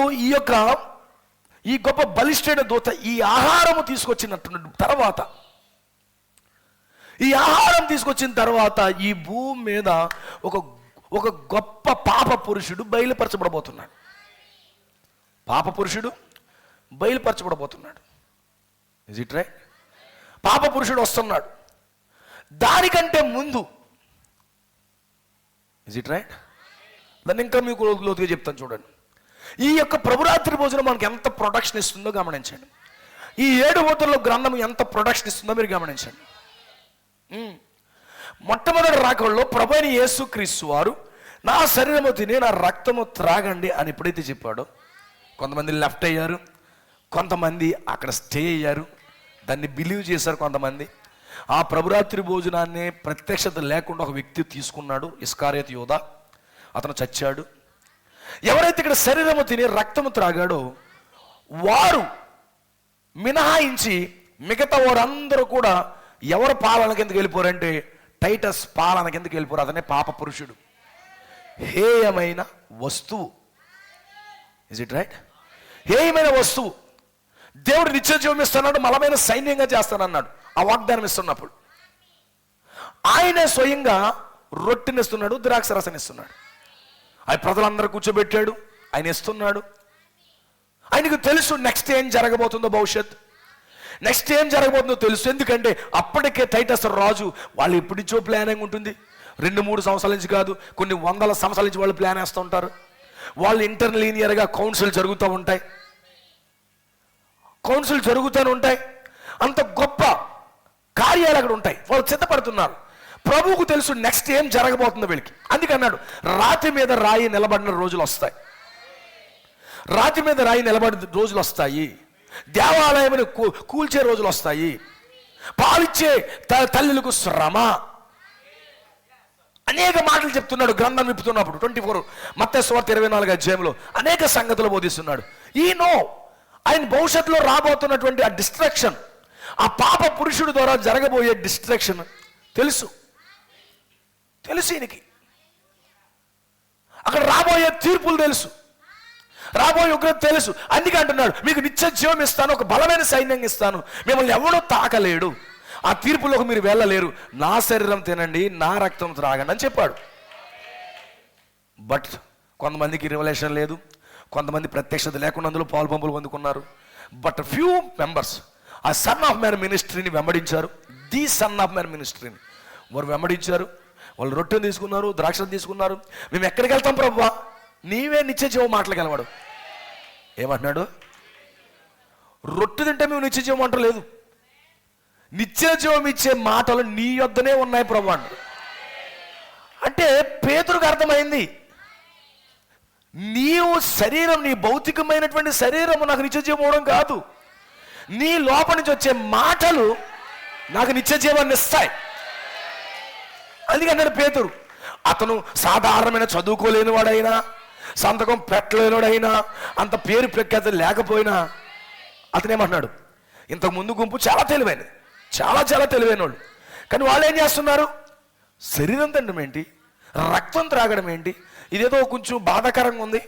ఈ గొప్ప బలిష్ఠైన దూత ఈ ఆహారము తీసుకొచ్చినట్టు తర్వాత, ఈ ఆహారం తీసుకొచ్చిన తర్వాత ఈ భూమి మీద ఒక గొప్ప పాప పురుషుడు బయలుపరచబడబోతున్నాడు. పాప పురుషుడు బయలుపరచబడబోతున్నాడు. Is it right? పాప పురుషుడు వస్తున్నాడు. దానికంటే ముందు, ఇజ్ ఇట్ రైట్? దాన్ని ఇంకా మీకు లోతుగా చెప్తాను చూడండి. ఈ యొక్క ప్రభురాత్రి భోజనం మనకి ఎంత ప్రొడక్షన్ ఇస్తుందో గమనించండి. ఈ 7 బోధనలో గ్రంథం ఎంత ప్రొడక్షన్ ఇస్తుందో మీరు గమనించండి. మొట్టమొదటి రాకడలో ప్రభువైన యేసుక్రీస్తు వారు నా శరీరము తిని నా రక్తము త్రాగండి అని ఎప్పుడైతే చెప్పాడో, కొంతమంది లెఫ్ట్ అయ్యారు, కొంతమంది అక్కడ స్టే అయ్యారు, దాన్ని బిలీవ్ చేశారు కొంతమంది. ఆ ప్రభురాత్రి భోజనాన్ని ప్రత్యక్షత లేకుండా ఒక వ్యక్తి తీసుకున్నాడు, ఇస్కారియోతు యూదా. అతను చచ్చాడు. ఎవరైతే ఇక్కడ శరీరము తిని రక్తము త్రాగాడో వారు మినహాయించి మిగతా వారందరూ కూడా ఎవరు పాలన కిందకి వెళ్ళిపోరంటే టైటస్ పాలన కిందకి వెళ్ళిపోరు. అతనే పాప పురుషుడు, హేయమైన వస్తువు. Is it right? హేయమైన వస్తువు. దేవుడు నిత్య జీవం ఇస్తున్నాడు, బలమైన సైన్యంగా చేస్తానన్నాడు ఆ వాగ్దానం ఇస్తున్నప్పుడు. ఆయనే స్వయంగా రొట్టెనిస్తున్నాడు, ద్రాక్ష రసం ఇస్తున్నాడు. ఆయన ప్రజలందరూ కూర్చోబెట్టాడు, ఆయన ఇస్తున్నాడు. ఆయనకు తెలుసు నెక్స్ట్ ఏం జరగబోతుందో, భవిష్యత్ నెక్స్ట్ ఏం జరగబోతుందో తెలుసు. ఎందుకంటే అప్పటికే టైటస్ రాజు, వాళ్ళు ఎప్పటి నుంచో ప్లానింగ్ ఉంటుంది, 2-3 సంవత్సరాల నుంచి కాదు, కొన్ని వందల సంవత్సరాల నుంచి వాళ్ళు ప్లాన్ వేస్తూ ఉంటారు. వాళ్ళు ఇంటర్లీనియర్గా కౌన్సిల్ జరుగుతూ ఉంటాయి, కౌన్సిల్ జరుగుతూనే ఉంటాయి. అంత గొప్ప కార్యాలు అక్కడ ఉంటాయి, వాళ్ళు సిద్ధపడుతున్నారు. ప్రభువుకు తెలుసు నెక్స్ట్ ఏం జరగబోతుందో వీళ్ళకి. అందుకన్నాడు, రాతి మీద రాయి నిలబడిన రోజులు వస్తాయి, రాతి మీద రాయి నిలబడిన రోజులు వస్తాయి, దేవాలయమును కూల్చే రోజులు వస్తాయి, పాలిచ్చే తల్లులకు శ్రమ, అనేక మాటలు చెప్తున్నాడు గ్రంథం విప్పుతున్నప్పుడు. 24 మత్తయి సువార్త 24 అధ్యాయంలో అనేక సంగతులు బోధిస్తున్నాడు. ఆయన భవిష్యత్తులో రాబోతున్నటువంటి ఆ డిస్ట్రాక్షన్, ఆ పాప పురుషుడి ద్వారా జరగబోయే డిస్ట్రాక్షన్ తెలుసు ఈయనకి. అక్కడ రాబోయే తీర్పులు తెలుసు, రాబోయే ఉగ్రత తెలుసు. అందుకే అంటున్నాడు, మీకు నిత్య జీవం ఇస్తాను, ఒక బలమైన సైన్యం ఇస్తాను, మిమ్మల్ని ఎవడో తాకలేడు, ఆ తీర్పులోకి మీరు వెళ్ళలేరు, నా శరీరం తినండి, నా రక్తం త్రాగండి అని చెప్పాడు. బట్ కొంతమందికి రివల్యూషన్ లేదు, కొంతమంది ప్రత్యక్షత లేకుండా అందులో పాలు పంపులు పొందుకున్నారు. బట్ ఫ్యూ మెంబర్స్ ఆ సన్ ఆఫ్ మ్యాన్ మినిస్ట్రీని వెంబడించారు. ది సన్ ఆఫ్ మ్యాన్ మినిస్ట్రీని వారు వెంబడించారు. వాళ్ళు రొట్టెను తీసుకున్నారు, ద్రాక్షను తీసుకున్నారు. మేము ఎక్కడికి వెళ్తాం ప్రభువా? నీవే నిత్య జీవం మాటలకు వెళ్ళవాడు. ఏమంటున్నాడు? రొట్టె తింటే మేము నిత్య జీవం అంటలేదు, నిత్య జీవం ఇచ్చే మాటలు నీ యొద్దనే ఉన్నాయి ప్రభు అంటారు. అంటే పేతురుకు అర్థమైంది, నీవు శరీరం, నీ భౌతికమైనటువంటి శరీరము నాకు నిత్య జీవం అవడం కాదు, నీ లోపల నుంచి వచ్చే మాటలు నాకు నిత్య జీవాన్ని ఇస్తాయి. అందుకన్నాడు పేతురు. అతను సాధారణమైన చదువుకోలేని వాడైనా, సంతకం పెట్టలేనివాడైనా, అంత పేరు ప్రఖ్యాత లేకపోయినా అతనేమన్నాడు, ఇంతకు ముందు గుంపు చాలా తెలివైనది, చాలా తెలివైన వాళ్ళు. కానీ వాళ్ళు ఏం చేస్తున్నారు? శరీరం తినడం ఏంటి, రక్తం త్రాగడం ఏంటి, ఇదేదో కొంచెం బాధాకరంగా ఉంది,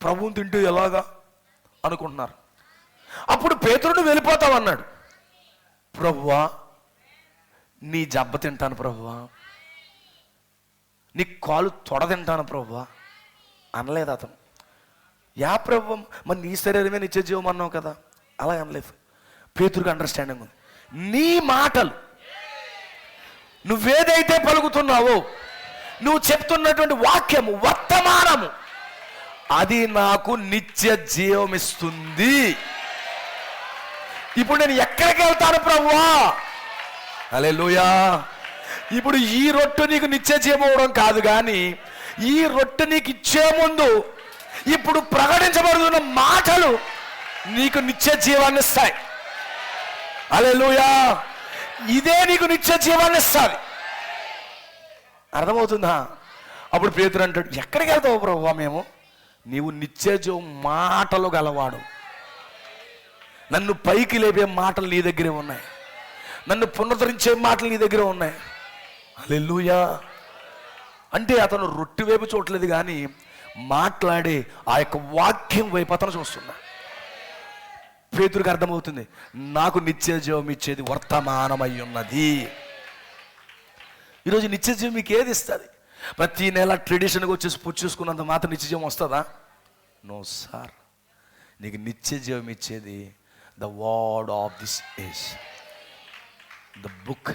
ప్రభువుని తింటూ ఎలాగా అనుకుంటున్నారు. అప్పుడు పేతురుని వెళ్ళిపోతామన్నాడు. ప్రభువా నీ జబ్బ తింటాను ప్రభువా, నీ కాలు తొడ తింటాను ప్రభువా అనలేదు అతను. యా ప్రభువా, మరి నీ శరీరమే నిత్య జీవం అన్నావు కదా, అలా అనలేదు. పేతురుకి అండర్స్టాండింగ్ ఉంది. నీ మాటలు, నువ్వేదైతే పలుకుతున్నావో, నువ్వు చెప్తున్నటువంటి వాక్యము, వర్తమానము, అది నాకు నిత్య జీవం ఇస్తుంది. ఇప్పుడు నేను ఎక్కడికి వెళ్తాను ప్రభువా? హల్లెలూయా. ఇప్పుడు ఈ రొట్టె నీకు నిత్య జీవం అవడం కాదు, కానీ ఈ రొట్టె నీకు ఇచ్చే ముందు ఇప్పుడు ప్రకటించబడుతున్న మాటలు నీకు నిత్య జీవాన్ని ఇస్తాయి. హల్లెలూయా. ఇదే నీకు నిత్య జీవాన్ని ఇస్తుంది. అర్థమవుతుందా? అప్పుడు పేతురు అంటాడు, ఎక్కడికి వెళ్తావు ప్రభువా మేము? నీవు నిత్య జీవం మాటలు గలవాడు. నన్ను పైకి లేపే మాటలు నీ దగ్గరే ఉన్నాయి, నన్ను పునరుద్ధరించే మాటలు నీ దగ్గర ఉన్నాయి. హల్లెలూయా. అంటే అతను రొట్టె వైపు చూడలేదు, కానీ మాట్లాడే ఆ యొక్క వాక్యం వైపు అతను చూస్తున్నా. పేతురుకి అర్థమవుతుంది, నాకు నిత్య జీవం ఇచ్చేది వర్తమానమై ఉన్నది. ఈరోజు నిత్య జీవం మీకు ఏది ఇస్తుంది? ప్రతి నెల ట్రెడిషన్గా వచ్చేసి పుచ్చేసుకున్నంత మాత్రం నిత్య జీవం వస్తుందా? No sir. నీకు నిత్య జీవం ఇచ్చేది the word of this age, the book.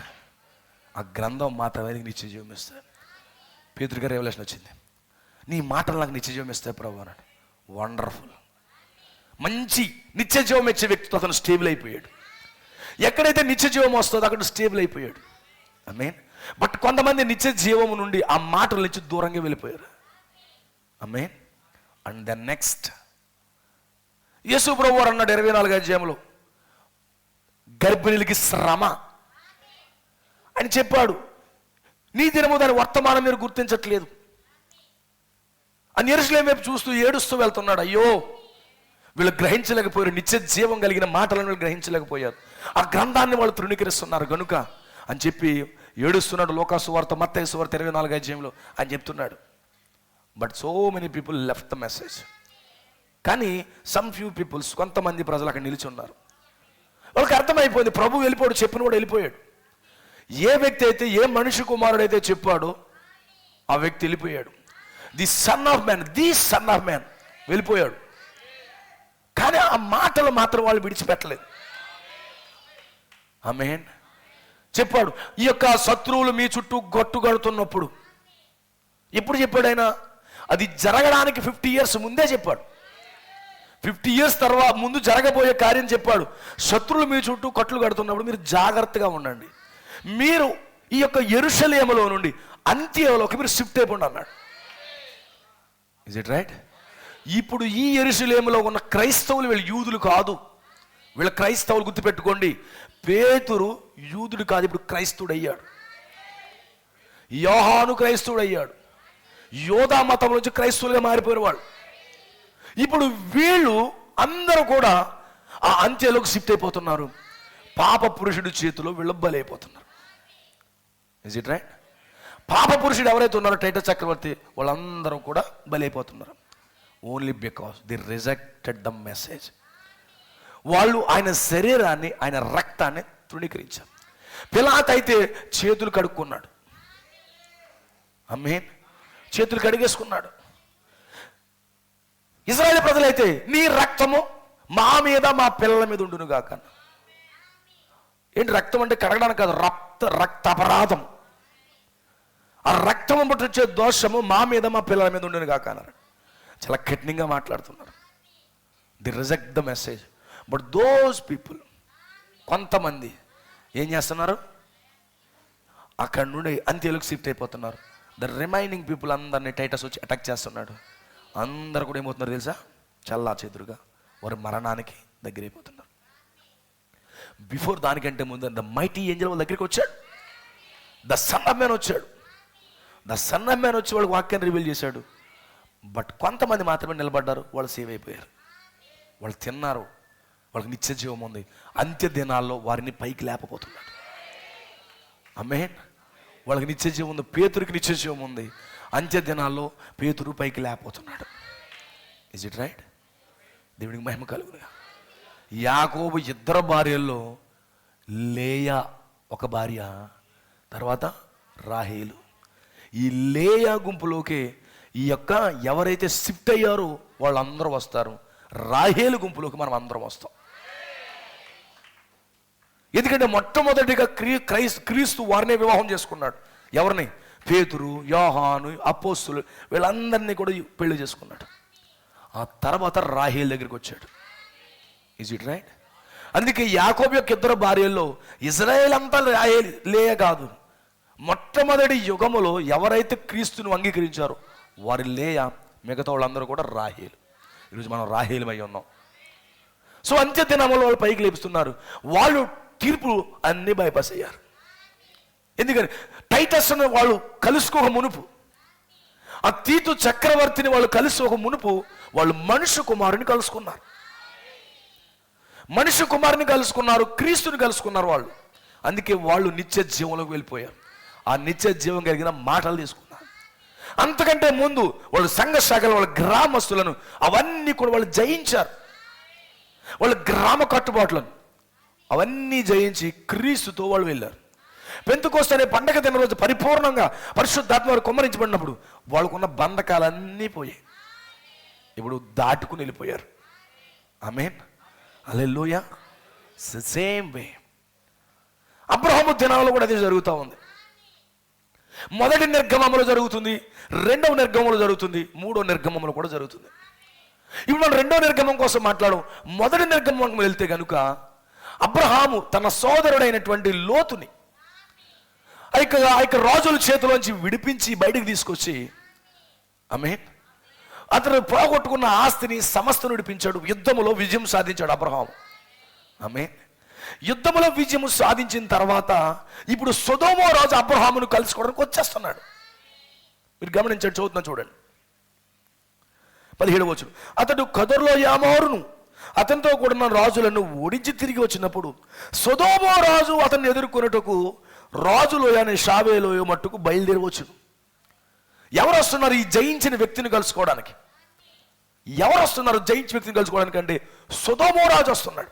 ఆ గ్రంథం మాత్రమే నీకు నిత్య జీవం ఇస్తుంది. పేతురుగా రెవల్యూషన్ వచ్చింది, నీ మాటలు నాకు నిత్య జీవం ఇస్తాయి ప్రభు అన్నాడు. వండర్ఫుల్. మంచి నిత్య జీవం ఇచ్చే వ్యక్తితో అతను స్టేబుల్ అయిపోయాడు. ఎక్కడైతే నిత్య జీవం వస్తుందో అక్కడ స్టేబుల్ అయిపోయాడు. ఆమేన్. బట్ కొంతమంది నిత్య జీవము నుండి ఆ మాటల నుంచి దూరంగా వెళ్ళిపోయారు. ఆమేన్. అండ్ ద నెక్స్ట్, యేసు ప్రభువు అన్నాడు 24వ అధ్యాయంలో, గర్భిణులకి శ్రమ అని చెప్పాడు. నీ దినము దాని వర్తమానం మీరు గుర్తించట్లేదు. ఆ యెరూషలేము వైపు చూస్తూ ఏడుస్తూ వెళ్తున్నాడు. అయ్యో, వీళ్ళు గ్రహించలేకపోయారు, నిత్య జీవం కలిగిన మాటలను వీళ్ళు గ్రహించలేకపోయారు, ఆ గ్రంథాన్ని వాళ్ళు తృణీకరిస్తున్నారు గనుక అని చెప్పి ఏడుస్తున్నాడు. లోకాసు వార్త, మత్తయి సువార్త 24వ అధ్యాయంలో అని చెప్తున్నాడు. But so many people left the message. కానీ సమ్ ఫ్యూ పీపుల్స్, కొంతమంది ప్రజలు అక్కడ నిలిచి ఉన్నారు. వాళ్ళకి అర్థమైపోయింది, ప్రభు వెళ్ళిపోయాడు, చెప్పిన కూడా వెళ్ళిపోయాడు. ఏ వ్యక్తి అయితే, ఏ మనిషి కుమారుడైతే చెప్పాడో ఆ వ్యక్తి వెళ్ళిపోయాడు. ది సన్ ఆఫ్ మ్యాన్ వెళ్ళిపోయాడు. కానీ ఆ మాటలు మాత్రం వాళ్ళు విడిచిపెట్టలేదు. ఆమేన్. చెప్పాడు, ఈ యొక్క శత్రువులు మీ చుట్టూ గొట్టుగడుతున్నప్పుడు. ఎప్పుడు చెప్పాడు ఆయన? అది జరగడానికి 50 years ముందే చెప్పాడు. 50 years తర్వాత ముందు జరగబోయే కార్యం చెప్పాడు. శత్రువులు మీ చుట్టూ కట్లు కడుతున్నప్పుడు మీరు జాగ్రత్తగా ఉండండి. మీరు ఈ యొక్క యెరూషలేములో నుండి అంత్యలోకి మీరు షిఫ్ట్ అయిపోండి అన్నాడు. Is it right? ఇప్పుడు ఈ యెరూషలేములో ఉన్న క్రైస్తవులు వీళ్ళు యూదులు కాదు. వీళ్ళ క్రైస్తవులు గుర్తుపెట్టుకోండి, పేతురు యూదుడు కాదు, ఇప్పుడు క్రైస్తవుడు అయ్యాడు. యోహాను క్రైస్తవుడు అయ్యాడు. యోధా మతం నుంచి క్రైస్తవులుగా మారిపోయిన వాళ్ళు. ఇప్పుడు వీళ్ళు అందరూ కూడా ఆ అంత్యలోకి షిఫ్ట్ అయిపోతున్నారు. పాప పురుషుడి చేతిలో వీళ్ళు బలైపోతున్నారు. Is it right? పాప పురుషుడు ఎవరైతే ఉన్నారో టైటస్ చక్రవర్తి, వాళ్ళందరూ కూడా బలైపోతున్నారు. Only because the rejected the message. వాళ్ళు ఆయన శరీరాన్ని, ఆయన రక్తాన్ని తృణీకరించారు. పిలాతు అయితే చేతులు కడుక్కున్నాడు. ఆమేన్. చేతులు కడిగేసుకున్నాడు. ఇశ్రాయేలు ప్రజలైతే నీ రక్తము మా మీద, మా పిల్లల మీద ఉండును గాక. ఏంటి రక్తం అంటే? కడగడానికి కాదు, రక్త అపరాధం. ఆ రక్తం బట్టి వచ్చే దోషము మా మీద, మా పిల్లల మీద ఉండును గాక అన్నారు. చాలా కఠినంగా మాట్లాడుతున్నారు. The reject the message. But those people, కొంతమంది ఏం చేస్తున్నారు? అక్కడ నుండి అంత్యలోకి షిఫ్ట్ అయిపోతున్నారు. ద రిమైనింగ్ పీపుల్ అందరినీ టైటస్ వచ్చి అటాక్ చేస్తున్నాడు. అందరు కూడా ఏమవుతున్నారు తెలుసా? చల్లా చెదురుగా వారి మరణానికి దగ్గర అయిపోతున్నారు. బిఫోర్ దానికంటే ముందు ద మైటీ ఏంజెల్ వాళ్ళ దగ్గరికి వచ్చాడు. ద సన్ ఆఫ్ మ్యాన్ వచ్చాడు. ద సన్ ఆఫ్ మ్యాన్ వచ్చి వాళ్ళకి వాక్యాన్ని రివీల్ చేశాడు. బట్ కొంతమంది మాత్రమే నిలబడ్డారు. వాళ్ళు సేవ్ అయిపోయారు. వాళ్ళు తిన్నారు. వాళ్ళకి నిత్య జీవం ఉంది. అంత్య దినాల్లో వారిని పైకి లేపపోతున్నాడు. ఆమేన్. వాళ్ళకి నిత్య జీవం ఉంది. పేతురికి నిత్య జీవం ఉంది. అంత్య దినాల్లో పేతురు పైకి లేకపోతున్నాడు. Is it right? దేవునికి మహిమ కలుగునుగా. యాకోబు 2 భార్యల్లో లేయా ఒక భార్య, తర్వాత రాహేలు. ఈ లేయా గుంపులోకి ఈ యొక్క ఎవరైతే షిఫ్ట్ అయ్యారో వాళ్ళందరూ వస్తారు. రాహేలు గుంపులోకి మనం అందరం వస్తాం. ఎందుకంటే మొట్టమొదటిగా క్రీస్తు వారినే వివాహం చేసుకున్నాడు. ఎవరిని? పేతురు, యోహాను, అపోస్తులు, వీళ్ళందరినీ కూడా పెళ్లి చేసుకున్నాడు. ఆ తర్వాత రాహేల్ దగ్గరికి వచ్చాడు. Is it right? అందుకే యాకోబు యొక్క ఇద్దరు భార్యల్లో ఇజ్రాయేల్ అంతా రాహేల్ లేయ కాదు. మొట్టమొదటి యుగములో ఎవరైతే క్రీస్తును అంగీకరించారో వారి లేయ, మిగతా వాళ్ళందరూ కూడా రాహేలు. ఈరోజు మనం రాహేలమై ఉన్నాం. సో అంత్య దినములో వాళ్ళు పైకి లేపుస్తున్నారు. వాళ్ళు తీర్పు అన్నీ బైపాస్ అయ్యారు. ఎందుకని? టైటస్ అనే వాళ్ళు కలుసుకోక మునుపు, ఆ తీతు చక్రవర్తిని వాళ్ళు కలుసుకోక మునుపు వాళ్ళు మనుష్య కుమారుని కలుసుకున్నారు. మనుష్య కుమారుని కలుసుకున్నారు, క్రీస్తుని కలుసుకున్నారు వాళ్ళు. అందుకే వాళ్ళు నిత్య జీవంలోకి వెళ్ళిపోయారు. ఆ నిత్య జీవం కలిగిన మాటలు తీసుకున్నారు. అంతకంటే ముందు వాళ్ళు సంఘ శాఖలు, వాళ్ళ గ్రామస్తులను అవన్నీ కూడా వాళ్ళు జయించారు. వాళ్ళ గ్రామ కట్టుబాట్లను అవన్నీ జయించి క్రీస్తుతో వాళ్ళు వెళ్ళారు. పెంతెకోస్తు అనే పండగ దిన రోజు పరిపూర్ణంగా పరిశుద్ధాత్మ వారు కుమ్మరించబడినప్పుడు వాళ్ళకున్న బంధకాలన్నీ పోయాయి. ఇప్పుడు దాటుకుని వెళ్ళిపోయారు. ఆమేన్, హల్లెలూయా. సేమ్ వే అబ్రహాము దినాల్లో కూడా అదే జరుగుతూ ఉంది. మొదటి నిర్గమములో జరుగుతుంది, రెండవ నిర్గమంలో జరుగుతుంది, మూడో నిర్గమంలో కూడా జరుగుతుంది. ఇప్పుడు మనం రెండో నిర్గమం కోసం మాట్లాడడం. మొదటి నిర్గమం వెళ్తే కనుక అబ్రహాము తన సోదరుడైనటువంటి లోతుని ఆ యొక్క రాజుల చేతిలోంచి విడిపించి బయటికి తీసుకొచ్చి, ఆమేన్, అతను పోగొట్టుకున్న ఆస్తిని సమస్త విడిపించాడు. యుద్ధములో విజయం సాధించాడు అబ్రహాము. ఆమేన్. యుద్ధములో విజయం సాధించిన తర్వాత ఇప్పుడు సొదొమ రాజు అబ్రహామును కలుసుకోవడానికి వచ్చేస్తున్నాడు. మీరు గమనించండి, చదువుతున్నా చూడండి. 17వ వచనం. అతడు కదర్లో యామోరును అతనితో కూడిన రాజులను ఓడించి తిరిగి వచ్చినప్పుడు సొదొమ రాజు అతన్ని ఎదుర్కొనుటకు రాజులోయ అనే షావేలోయ మట్టుకు బయలుదేరవచ్చును. ఎవరు వస్తున్నారు ఈ జయించిన వ్యక్తిని కలుసుకోవడానికి? ఎవరు వస్తున్నారు జయించిన వ్యక్తిని కలుసుకోవడానికి అంటే సొదొమ రాజు వస్తున్నాడు.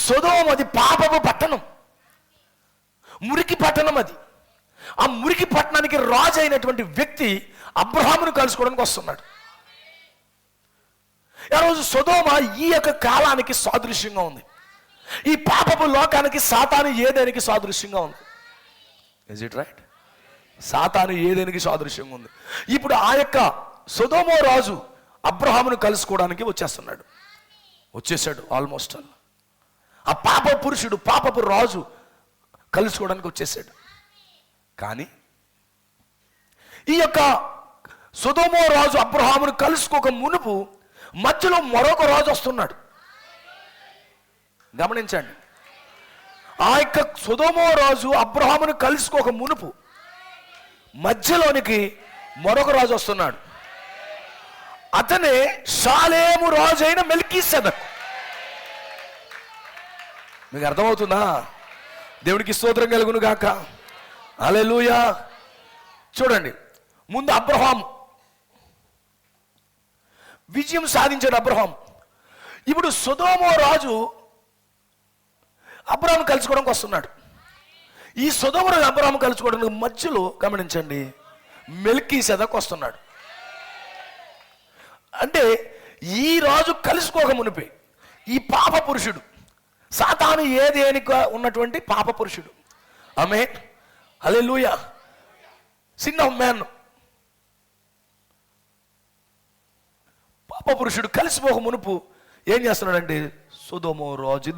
సొదొమ అది పాపపు పట్టణం, మురికి పట్టణం అది. ఆ మురికి పట్టణానికి రాజు అయినటువంటి వ్యక్తి అబ్రహామును కలుసుకోవడానికి వస్తున్నాడు. ఆ రోజు సొదొమ ఈ యొక్క కాలానికి సాదృశ్యంగా ఉంది. ఈ పాపపు లోకానికి సాతాను ఏదేనికి సాదృశ్యంగా ఉంది. Is it right? సాతాను ఏదేనికి సాదృశ్యంగా ఉంది. ఇప్పుడు ఆ యొక్క సొదొమ రాజు అబ్రహామును కలుసుకోవడానికి వచ్చేసాడు. ఆల్మోస్ట్ ఆ పాప పురుషుడు, పాపపు రాజు కలుసుకోవడానికి వచ్చేసాడు. కానీ ఈ యొక్క సొదొమ రాజు అబ్రహామును కలుసుకోక మునుపు మధ్యలో మరొక రాజు వస్తున్నాడు. గమనించండి, ఆ యొక్క సొదొమ రాజు అబ్రహామును కలుసుకోక మునుపు మధ్యలోనికి మరొక రాజు వస్తున్నాడు. అతనే షాలేము రాజు అయిన మెల్కీసెదెకు. మీకు అర్థమవుతుందా? దేవుడికి స్తోత్రం కలుగును గాక. హల్లెలూయా. చూడండి, ముందు అబ్రహాము విజయం సాధించాడు. అబ్రహాం ఇప్పుడు సొదొమ రాజు అబ్రహాం కలుసుకోవడానికి వస్తున్నాడు. ఈ సొదొమ రాజు అబ్రహాం కలుసుకోవడానికి మధ్యలో గమనించండి, మెల్కీసెదెకు వస్తున్నాడు. అంటే ఈ రాజు కలుసుకోక మునిపే ఈ పాప పురుషుడు, సాతాను ఏదేనిగా ఉన్నటువంటి పాప పురుషుడు, ఆమేన్, హల్లెలూయా, సిన్ ఆఫ్ మ్యాన్, పాప పురుషుడు కలిసిపోక మునుపు ఏం చేస్తున్నాడంటే సొదొమ రాజు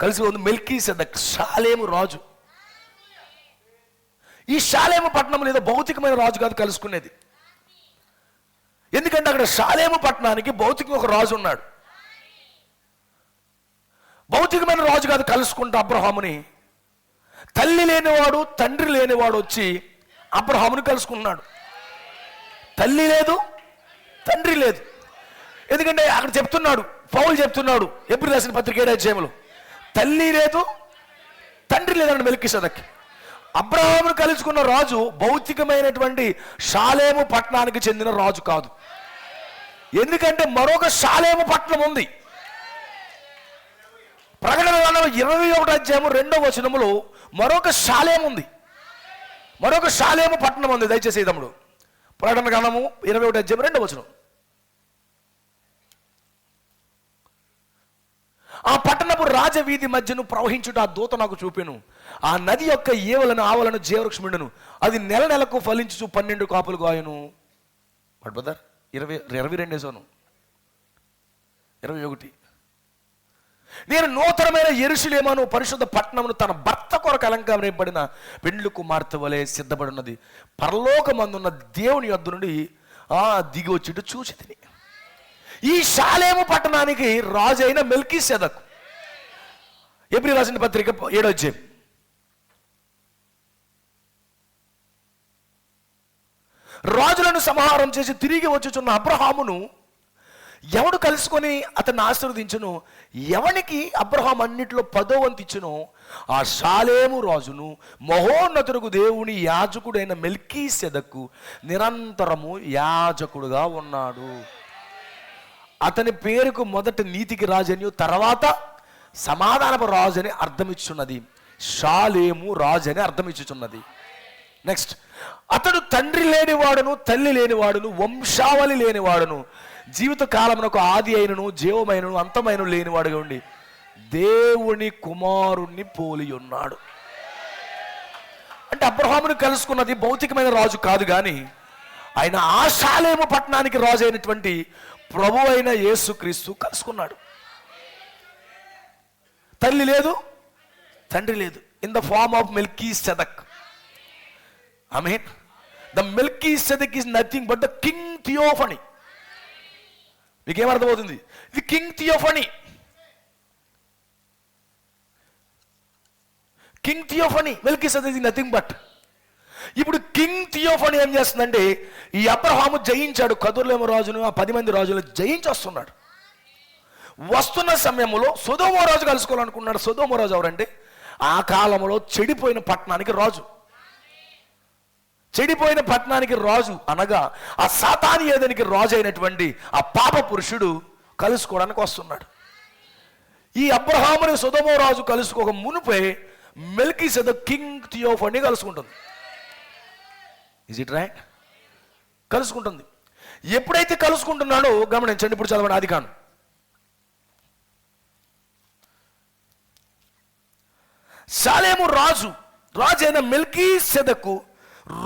కలిసి మెల్కీసెదెకు, షాలేము రాజు. ఈ షాలేము పట్టణం లేదా భౌతికమైన రాజు కాదు కలుసుకునేది. ఎందుకంటే అక్కడ షాలేము పట్టణానికి భౌతికంగా ఒక రాజు ఉన్నాడు. భౌతికమైన రాజు కాదు కలుసుకుంటా అబ్రహాముని. తల్లి లేనివాడు, తండ్రి లేనివాడు వచ్చి అబ్రహాముని కలుసుకున్నాడు. తల్లి లేదు, తండ్రి లేదు. ఎందుకంటే అక్కడ చెప్తున్నాడు, పౌలు చెప్తున్నాడు ఎబ్రీ రాసిన పత్రిక 7వ అధ్యాయంలో, తల్లి లేదు, తండ్రి లేదండి మెల్కీసెదెకు. అబ్రహామును కలుసుకున్న రాజు భౌతికమైనటువంటి షాలేము పట్టణానికి చెందిన రాజు కాదు. ఎందుకంటే మరొక షాలేము పట్టణం ఉంది. ప్రకటన 21వ అధ్యాయం 2వ వచనములో మరొక షాలేము ఉంది, మరొక షాలేము పట్టణం ఉంది. దయచేసి తమ్ముడు, ప్రకటన గ్రంథము 21వ అధ్యాయం 2వ వచనం. ఆ పట్టణపు రాజవీధి మధ్యను ప్రవహించుట ఆ దూత నాకు చూపెను. ఆ నది యొక్క ఏవలను ఆవలను జీవవృక్షముండెను. అది నెల నెలకు ఫలించుచు 12 కాపులు గాయను. What brother 22 21. నేను నూతనమైన యెరూషలేమును పరిశుద్ధ పట్టణమును తన భర్త కొరకు అలంకరింపబడిన పెండ్లి కుమార్తె వలె సిద్ధపడినది పరలోకమందున్న దేవుని యొద్ద నుండి దిగి వచ్చి చూసి తిని. ఈ షాలేము పట్టణానికి రాజు అయిన మెల్కీసెదకు. ఎబ్రీ రాసిన పత్రిక 7వ అధ్యాయం. రాజులను సంహారం చేసి తిరిగి వచ్చుచున్న అబ్రహామును ఎవడు కలుసుకొని అతన్ని ఆశీర్వదించును, ఎవనికి అబ్రహాం అన్నిటిలో 10వ వంతు ఇచ్చును, ఆ షాలేము రాజును మహోన్నతులకు దేవుని యాజకుడైన మెల్కీసెదకు నిరంతరము యాజకుడుగా ఉన్నాడు. అతని పేరుకు మొదట నీతికి రాజని, తర్వాత సమాధానపు రాజు అని అర్థమిచ్చున్నది. షాలేము రాజు అని అర్థమిచ్చుచున్నది. నెక్స్ట్, అతడు తండ్రి లేనివాడును తల్లి లేనివాడును వంశావళి లేనివాడును జీవిత కాలమునకు ఆది అయినను జీవమైనను అంతమైన లేనివాడుగా ఉండి దేవుని కుమారుణ్ణి పోలి ఉన్నాడు. అంటే అబ్రహామును కలుసుకున్నది భౌతికమైన రాజు కాదు, కానీ ఆయన ఆ షాలేము పట్టణానికి రాజు అయినటువంటి ప్రభు అయిన యేసుక్రీస్తు కలుసుకున్నాడు. తల్లి లేదు, తండ్రి లేదు. In the form of Melchizedek. Amen. The Melchizedek is nothing but the king theophany. మీకేమర్థమవుతుంది? ఇది king theophany. King theophany, Melchizedek is nothing but. ఇప్పుడు కింగ్ థియోఫనీ ఏం చేస్తుందంటే, ఈ అబ్రహాము జయించాడు కదుర్లేము రాజును, ఆ 10 మంది రాజులు జయించి వస్తున్నాడు. వస్తున్న సమయంలో సొదొమ రాజు కలుసుకోవాలనుకున్నాడు. సొదొమ రాజు ఎవరంటే ఆ కాలంలో చెడిపోయిన పట్టణానికి రాజు. చెడిపోయిన పట్టణానికి రాజు అనగా ఆ సాతాను ఏదనికి రాజు అయినటువంటి ఆ పాప పురుషుడు కలుసుకోవడానికి వస్తున్నాడు. ఈ అబ్రహాముని సొదొమ రాజు కలుసుకోక మునుపే మెల్కీసెదక్ కింగ్ థియోఫనీ కలుసుకుంటుంది. Is it right? కలుసుకుంటుంది. ఎప్పుడైతే కలుసుకుంటున్నాడో గమనించండి. ఇప్పుడు చదవండి ఆదికాండం. షాలేము రాజు అయిన మెల్కీసెదకు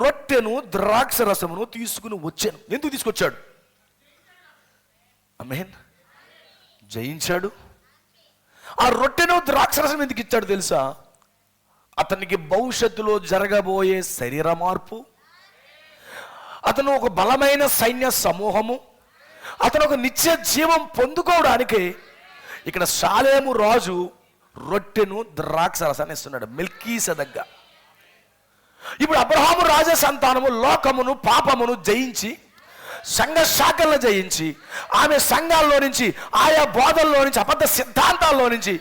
రొట్టెను ద్రాక్ష రసమును తీసుకుని వచ్చాను. ఎందుకు తీసుకొచ్చాడు? ఆమేన్. జయించాడు. ఆ రొట్టెను ద్రాక్ష రసం ఎందుకు ఇచ్చాడు తెలుసా? అతనికి భవిష్యత్తులో జరగబోయే శరీర మార్పు, అతను ఒక బలమైన సైన్య సమూహము, అతను ఒక నిత్య జీవం పొందుకోవడానికి ఇక్కడ షాలేము రాజు రొట్టెను ద్రాక్ష రసాన్ని ఇస్తున్నాడు మెల్కీసెదక్గా. ఇప్పుడు అబ్రహాము రాజ సంతానము లోకమును పాపమును జయించి సంఘ శాఖలను జయించి ఆమె సంఘాల్లో నుంచి ఆయా బోధల్లో నుంచి అబద్ధ సిద్ధాంతాల్లో నుంచి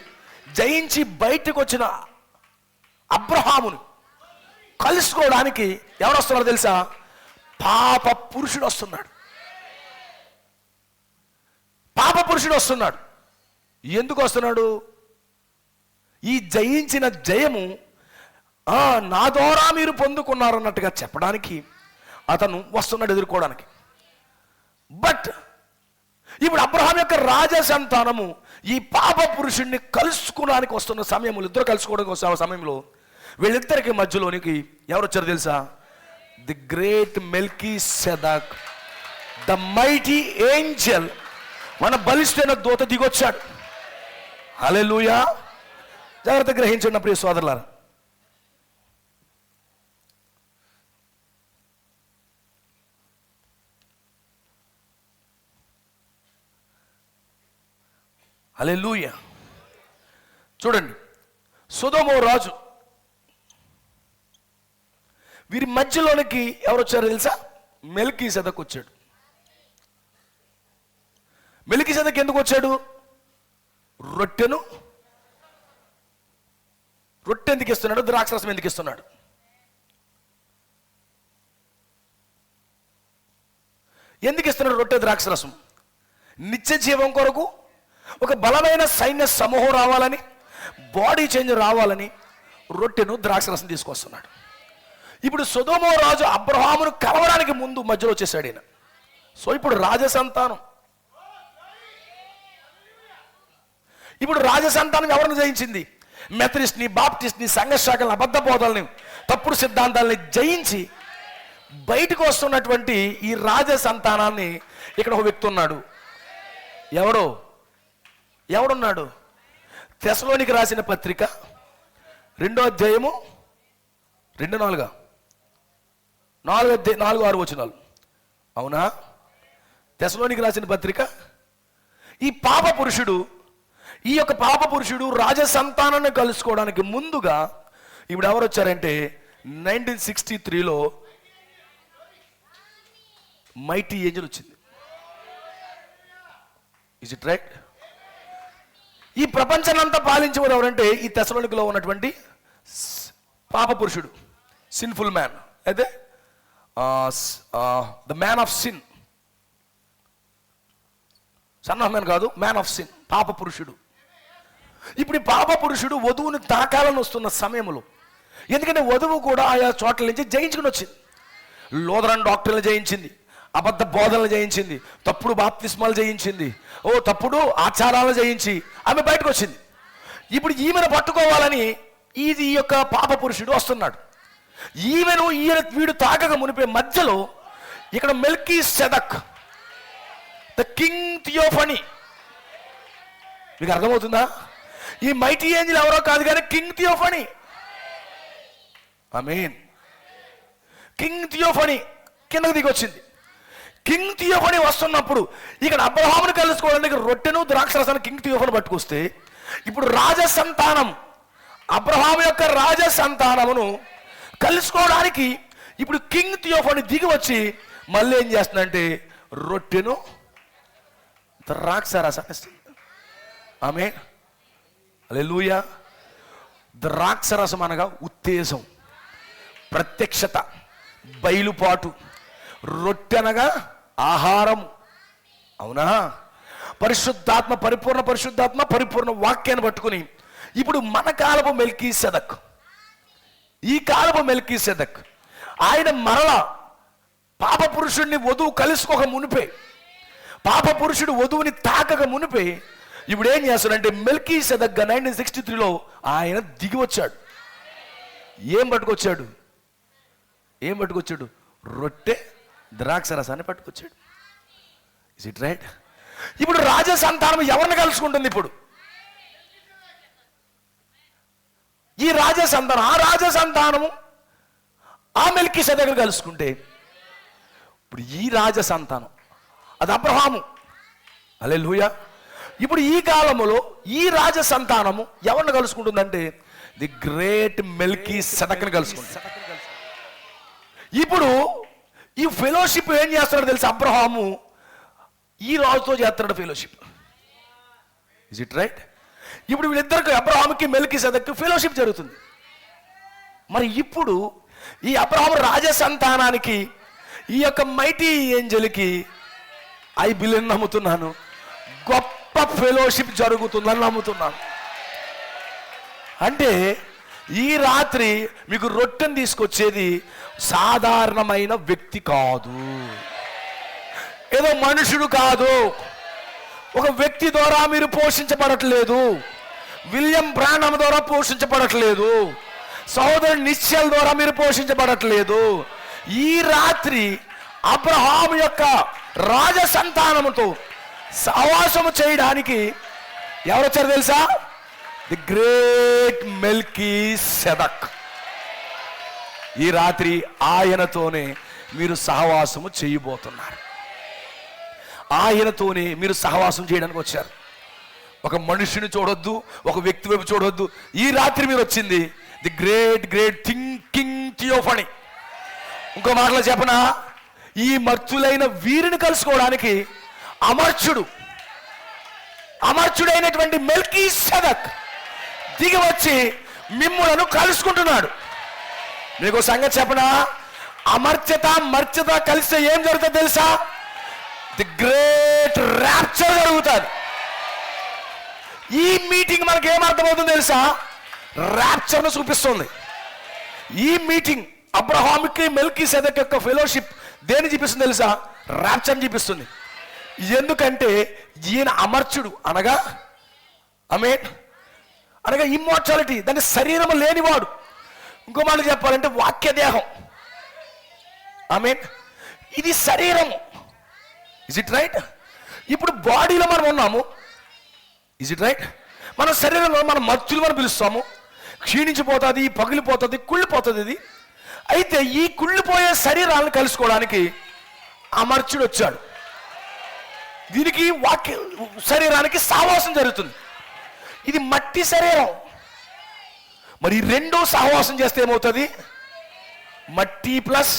జయించి బయటకు వచ్చిన అబ్రహామును కలుసుకోవడానికి ఎవరు వస్తున్నారో తెలుసా? పాప పురుషుడు వస్తున్నాడు. పాప పురుషుడు వస్తున్నాడు. ఎందుకు వస్తున్నాడు? ఈ జయించిన జయము నా ద్వారా మీరు పొందుకున్నారన్నట్టుగా చెప్పడానికి అతను వస్తున్నాడు ఎదుర్కోవడానికి. బట్ ఇప్పుడు అబ్రహాం యొక్క రాజ సంతానము ఈ పాప పురుషుడిని కలుసుకోవడానికి వస్తున్న సమయంలో, ఇద్దరు కలుసుకోవడానికి వస్తున్న సమయంలో వీళ్ళిద్దరికి మధ్యలోనికి ఎవరు వచ్చారు తెలుసా? The great Melchizedek, the mighty angel, మన బలిష్ఠైన దూత దిగొచ్చాడు. హల్లెలూయా. జాగ్రత్త గ్రహించండి ప్రియ సోదరులారా. హల్లెలూయా. చూడండి, సొదొమ రాజు, వీరి మధ్యలోనికి ఎవరు వచ్చారో తెలుసా? మెల్కీసెదక్ వచ్చాడు. మెల్కీసెదక్ ఎందుకు వచ్చాడు? రొట్టె ఎందుకు ఇస్తున్నాడు? ద్రాక్షరసం ఎందుకు ఇస్తున్నాడు? ఎందుకు ఇస్తున్నాడు రొట్టె ద్రాక్షరసం? నిత్య జీవం కొరకు, ఒక బలమైన సైన్య సమూహం రావాలని, బాడీ చేంజ్ రావాలని రొట్టెను ద్రాక్షరసం తీసుకొస్తున్నాడు. ఇప్పుడు సొదొమ రాజు అబ్రహామును కలవడానికి ముందు మధ్యలో వచ్చేసాడు ఈయన. సో ఇప్పుడు రాజసంతానం ఇప్పుడు రాజసంతానం ఎవరిని జయించింది? మెథడిస్ట్ని, బాప్టిస్ట్ని, సంఘ శాఖలను, అబద్ధ బోధల్ని, తప్పుడు సిద్ధాంతాలని జయించి బయటకు వస్తున్నటువంటి ఈ రాజసంతానాన్ని ఇక్కడ ఒక వ్యక్తి ఉన్నాడు. ఎవడున్నాడు? తెసలోనికి రాసిన పత్రిక 2వ అధ్యాయము 4-6 వచనాలు. అవునా? తెసలోనికి రాసిన పత్రిక. ఈ యొక్క పాప పురుషుడు రాజసంతానాన్ని కలుసుకోవడానికి ముందుగా ఇప్పుడు ఎవరు వచ్చారంటే 1963లో మైటీ ఏంజల్ వచ్చింది. Is it right? ఈ ప్రపంచాన్నంతా పాలించేవారు ఎవరంటే ఈ తెసలోనికలో ఉన్నటువంటి పాప పురుషుడు, సిన్ఫుల్ మ్యాన్. అయితే the man of sin, sun of man కాదు, మ్యాన్ ఆఫ్ సిన్, పాప పురుషుడు. ఇప్పుడు ఈ పాప పురుషుడు వధువుని తాకాలని వస్తున్న సమయంలో, ఎందుకంటే వధువు కూడా ఆయా చోట్ల నుంచి జయించుకుని వచ్చింది. లోదరన్ డాక్టర్లు జయించింది, అబద్ధ బోధనలు జయించింది, తప్పుడు బాప్తిస్మాలు జయించింది, తప్పుడు ఆచారాలు జయించి ఆమె బయటకు వచ్చింది. ఇప్పుడు ఈమెను పట్టుకోవాలని ఈ యొక్క పాప పురుషుడు వస్తున్నాడు. వీడు తాకక మునిపే మధ్యలో ఇక్కడ మెల్కీసెదెక్, ద కింగ్ థియోఫనీ. మీకు అర్థమవుతుందా? ఈ మైటీ ఏంజల్ ఎవరో కాదు కానీ కింగ్ థియోఫనీ. ఆమేన్. కింగ్ థియోఫనీ కిందకు దిగి వచ్చింది. కింగ్ థియోఫనీ వస్తున్నప్పుడు ఇక్కడ అబ్రహామును కలుసుకోవడానికి రొట్టెను ద్రాక్షరసాన్ని కింగ్ థియోఫనీ పట్టుకొస్తే, ఇప్పుడు రాజసంతానం, అబ్రహాము యొక్క రాజసంతానమును కలుసుకోవడానికి ఇప్పుడు కింగ్ థియోఫనీ దిగి వచ్చి మళ్ళీ ఏం చేస్తుందంటే రొట్టెను ద్రాక్షరసాన్ని ఇస్తుంది. ఆమేన్. హల్లెలూయా. ద్రాక్షరసం అనగా ఉత్తేజం, ప్రత్యక్షత, బయలుపాటు. రొట్టె అనగా ఆహారం. అవునా? పరిశుద్ధాత్మ, పరిపూర్ణ వాక్యాన్ని పట్టుకుని ఇప్పుడు మన కాలపు మెల్కీసెదెక్, ఈ కాలపు మెల్కీసెదెక్ ఆయన మరలా పాప పురుషుడిని వధువు కలుసుకోక మునిపే, పాప పురుషుడు వధువుని తాకక మునిపే ఇప్పుడు ఏం చేస్తాడంటే మెల్కీసెదెక్ 1963లో ఆయన దిగి వచ్చాడు. ఏం పట్టుకొచ్చాడు? రొట్టె ద్రాక్షరసాన్ని పట్టుకొచ్చాడు. Is it right? ఇప్పుడు రాజసంతానం ఎవరిని కలుసుకుంటుంది? ఇప్పుడు ఈ రాజసంతానం, ఆ రాజసంతానము ఆ మెల్కీసెదెక్ను కలుసుకుంటే ఇప్పుడు ఈ రాజసంతానం అది అబ్రహాము. హల్లెలూయా. ఇప్పుడు ఈ కాలములో ఈ రాజసంతానము ఎవరిని కలుసుకుంటుందంటే ది గ్రేట్ మెల్కీసెదెక్ను కలుసుకుంటుంది. ఇప్పుడు ఈ ఫెలోషిప్ ఏం చేస్తున్నాడు తెలుసు? అబ్రహాము ఈ రాజుతో చేస్తున్నాడు ఫెలోషిప్. Is it right? ఇప్పుడు వీళ్ళిద్దరికి, అబ్రహాముకి మెల్కీసెదెక్కి ఫెలోషిప్ జరుగుతుంది. మరి ఇప్పుడు ఈ అబ్రహాము రాజసంతానానికి ఈ యొక్క మైటీ ఏంజల్కి ఐ బిలీవ్ నమ్ముతున్నాను, గొప్ప ఫెలోషిప్ జరుగుతుందని నమ్ముతున్నాను. అంటే ఈ రాత్రి మీకు రొట్టెను తీసుకొచ్చేది సాధారణమైన వ్యక్తి కాదు, ఏదో మనుషుడు కాదు, ఒక వ్యక్తి ద్వారా మీరు పోషించబడట్లేదు, విలియం బ్రానమ్ ద్వారా పోషించబడట్లేదు, సహోదరు నిశ్చల్ ద్వారా మీరు పోషించబడట్లేదు. ఈ రాత్రి అబ్రహాము యొక్క రాజసంతానముతో సహవాసము చేయడానికి ఎవరు వచ్చారు తెలుసా? The great Melchizedek. ఈ రాత్రి ఆయనతోనే మీరు సహవాసము చేయబోతున్నారు. ఆయనతోనే మీరు సహవాసం చేయడానికి వచ్చారు. ఒక మనుషుని చూడొద్దు, ఒక వ్యక్తి వైపు చూడొద్దు. ఈ రాత్రి మీరు వచ్చింది ది గ్రేట్ కింగ్ థియోఫనీ. ఇంకో మాటలో చెప్పనా, ఈ మర్చులైన వీరిని కలుసుకోవడానికి అమర్చుడైనటువంటి మెల్కీసెదెక్ దిగి వచ్చి మిమ్ములను కలుసుకుంటున్నాడు. మీకు సంగతి చెప్పనా, మర్చత కలిస్తే ఏం జరుగుతుంది తెలుసా? ది గ్రేట్ ర్యాప్చర్ జరుగుతుంది. ఈ మీటింగ్ మనకి ఏమర్థమవుతుంది తెలుసా? ర్యాప్చర్ను చూపిస్తుంది. ఈ మీటింగ్ అబ్రహాముకి మెల్కీసెదెక్ యొక్క ఫెలోషిప్ దేన్ని చూపిస్తుంది తెలుసా? ర్యాప్చర్ని చూపిస్తుంది. ఎందుకంటే ఈయన అమర్చుడు అనగా ఆమేన్. అనగా ఇమ్మోర్టాలిటీ, దాని శరీరం లేనివాడు. ఇంకో మాట చెప్పాలంటే వాక్య దేహం. ఆమేన్. ఇది శరీరము. Is it right? ఇప్పుడు బాడీలో మనం ఉన్నాము. Is it right? మన శరీరంలో మన మత్తులు మనం పిలుస్తాము. క్షీణించిపోతుంది, పగిలిపోతుంది, కుళ్ళిపోతుంది ఇది. అయితే ఈ కుళ్ళిపోయే శరీరాలను కలుసుకోవడానికి అమర్చుడు వచ్చాడు. దీనికి వాక్య శరీరానికి సహవాసం జరుగుతుంది. ఇది మట్టి శరీరం. మరి రెండో సహవాసం చేస్తే ఏమవుతుంది? మట్టి ప్లస్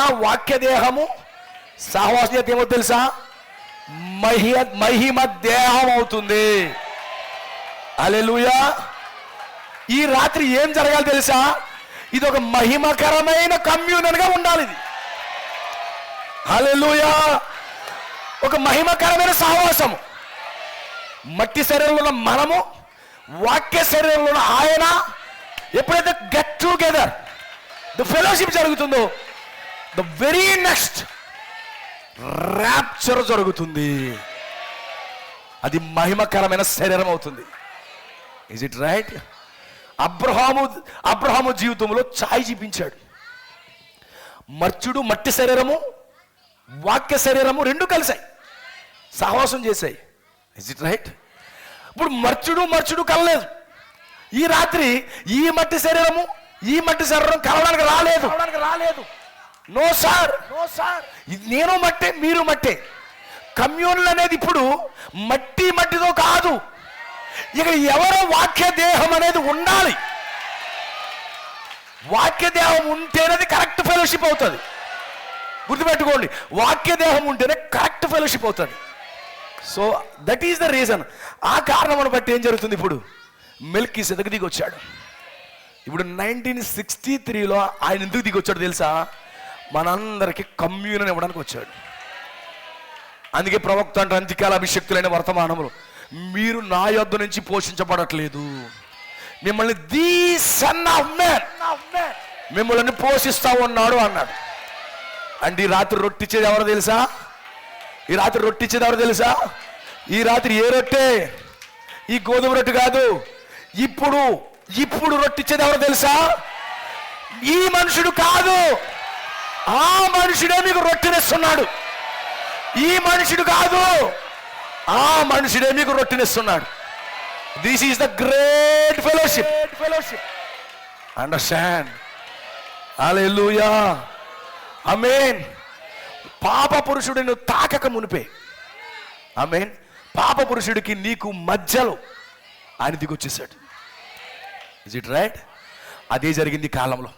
ఆ వాక్య దేహము సహవాసం చేస్తే ఏమవుతుంది తెలుసా? మహిమ దేహం అవుతుంది. హల్లెలూయా. ఈ రాత్రి ఏం జరగాలి తెలుసా? ఇది ఒక మహిమకరమైన కమ్యూనన్ గా ఉండాలి. ఇది హల్లెలూయా. ఒక మహిమకరమైన సహవాసము. మట్టి శరీరంలో ఉన్న మనము, వాక్య శరీరంలో ఉన్న ఆయన ఎప్పుడైతే గెట్ టుగెదర్ ద ఫెలోషిప్ జరుగుతుందో, ద వెరీ నెక్స్ట్ ర్యాప్చర్ జరుగుతుంది. అది మహిమకరమైన శరీరం అవుతుంది. Is it right? అబ్రహాము జీవితంలో ఛాయ్ చూపించాడు. మర్చుడు, మట్టి శరీరము, వాక్య శరీరము రెండు కలిసాయి, సహవాసం చేశాయి. Is it right? ఇప్పుడు మర్చుడు కలలేదు. ఈ రాత్రి ఈ మట్టి శరీరం కలవడానికి రాలేదు. No sir. నేను మట్టే, మీరు మట్టే. కమ్యూనల్ అనేది ఇప్పుడు మట్టితో కాదు. ఇక ఎవరో వాక్య దేహం అనేది ఉండాలి. వాక్య దేహం ఉంటేనేది కరెక్ట్ ఫెలోషిప్ అవుతుంది. గుర్తుపెట్టుకోండి, వాక్య దేహం ఉంటేనే కరెక్ట్ ఫెలోషిప్ అవుతుంది. So that is the reason. ఆ కారణం బట్టి ఏం జరుగుతుంది? ఇప్పుడు మెల్కీసెదెకు దిగి వచ్చాడు. ఇప్పుడు 1963లో ఆయన ఎందుకు దిగి వచ్చాడు తెలుసా? మనందరికి కమ్యూనన్ ఇవ్వడానికి వచ్చాడు. అందుకే ప్రవక్త అంటే అంత్యకాల అభిషక్తులైన వర్తమానములు, మీరు నా యొద్ద నుంచి పోషించబడట్లేదు, మిమ్మల్ని ది సన్ ఆఫ్ మ్యాన్ మిమ్మల్ని పోషిస్తా ఉన్నాడు అన్నాడు. అంటే ఈ రాత్రి రొట్టిచ్చేది ఎవరో తెలుసా? ఈ రాత్రి ఏ రొట్టె? ఈ గోధుమ రొట్టె కాదు. ఇప్పుడు రొట్టిచ్చేది ఎవరో తెలుసా? ఈ మనుషుడు కాదు, ఆ మనుషుడే మీకు రొట్టెనిస్తున్నాడు. ఈ మనుషుడు కాదు, ఆ మనుషుడే మీకు రొట్టెనిస్తున్నాడు. This is the great fellowship. Understand? Hallelujah. Amen. పాప పురుషుడిని తాకక మునిపే, ఆమేన్, పాప పురుషుడికి నీకు మధ్యలో ఆయన దిగొచ్చేసాడు. Is it right? అదే జరిగింది కాలంలో.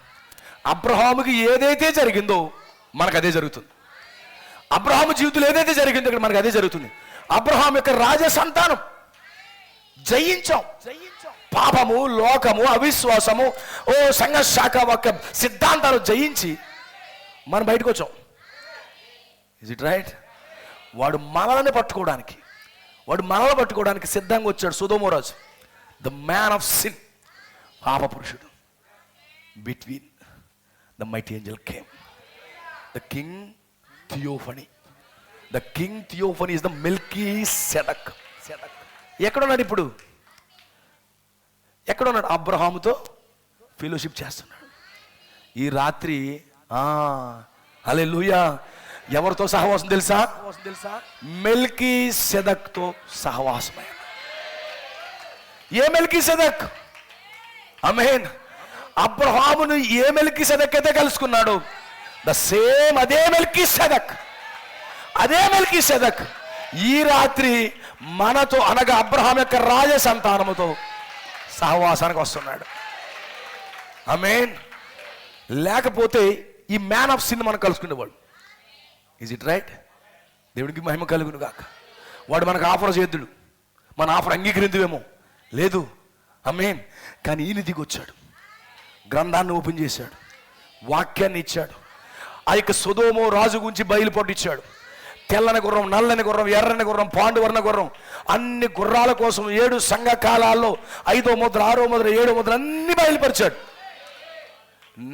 అబ్రహాముకి ఏదైతే జరిగిందో మనకు అదే జరుగుతుంది. అబ్రహాము జీవితంలో ఏదైతే జరిగిందో ఇక్కడ మనకు అదే జరుగుతుంది. అబ్రహాం యొక్క రాజ సంతానం జయించాం. పాపము, లోకము, అవిశ్వాసము, సంఘ శాఖ ఒక సిద్ధాంతాలు జయించి మనం బయటకు వచ్చాం. Is it right? వాడు మనల్ని పట్టుకోవడానికి సిద్ధంగా వచ్చాడు సొదొమరాజు, ద మ్యాన్ ఆఫ్ సిన్, పాప పురుషుడు. Between the mighty angel came the king theophany. The king theophany is the Melchizedek. ఎక్కడున్నాడు ఇప్పుడు? ఎక్కడున్నాడు? అబ్రహాముతో ఫెలోషిప్ చేస్తున్నాడు. ఈ రాత్రి హల్లెలూయా. ఎవరితో సహవాసం తెలుసా? మెల్కీసెదెక్తో సహవాసమైన. ఏ మెల్కీసెదెక్? ఆమేన్. అబ్రహామును ఏ మెల్కీసెదెక్ అయితే కలుసుకున్నాడు, ద సేమ్ అదే మెల్కీసెదెక్ ఈ రాత్రి మనతో, అనగా అబ్రహాం యొక్క రాజ సంతానముతో సహవాసానికి వస్తున్నాడు. ఆమేన్. లేకపోతే ఈ మ్యాన్ ఆఫ్ సిన్ మనం కలుసుకునేవాడు. Is it right? దేవుడికి మహిమ కలుగును గాక. వాడు మనకు ఆఫర్ చేద్దుడు, మన ఆఫర్ అంగీకరించేమో లేదు. ఆమేన్. కానీ ఈయన దిగొచ్చాడు, గ్రంథాన్ని ఓపెన్ చేశాడు, వాక్యాన్ని ఇచ్చాడు. ఆ యొక్క సొదొమ రాజు గురించి బయలుపడిచ్చాడు. తెల్లని గుర్రం, నల్లని గుర్రం, ఎర్రని గుర్రం, పాండువర్ణ గుర్రం, అన్ని గుర్రాల కోసం 7 సంఘ కాలాల్లో 5వ ముద్ర, 6వ ముద్ర, 7వ ముద్ర అన్ని బయలుపరిచాడు.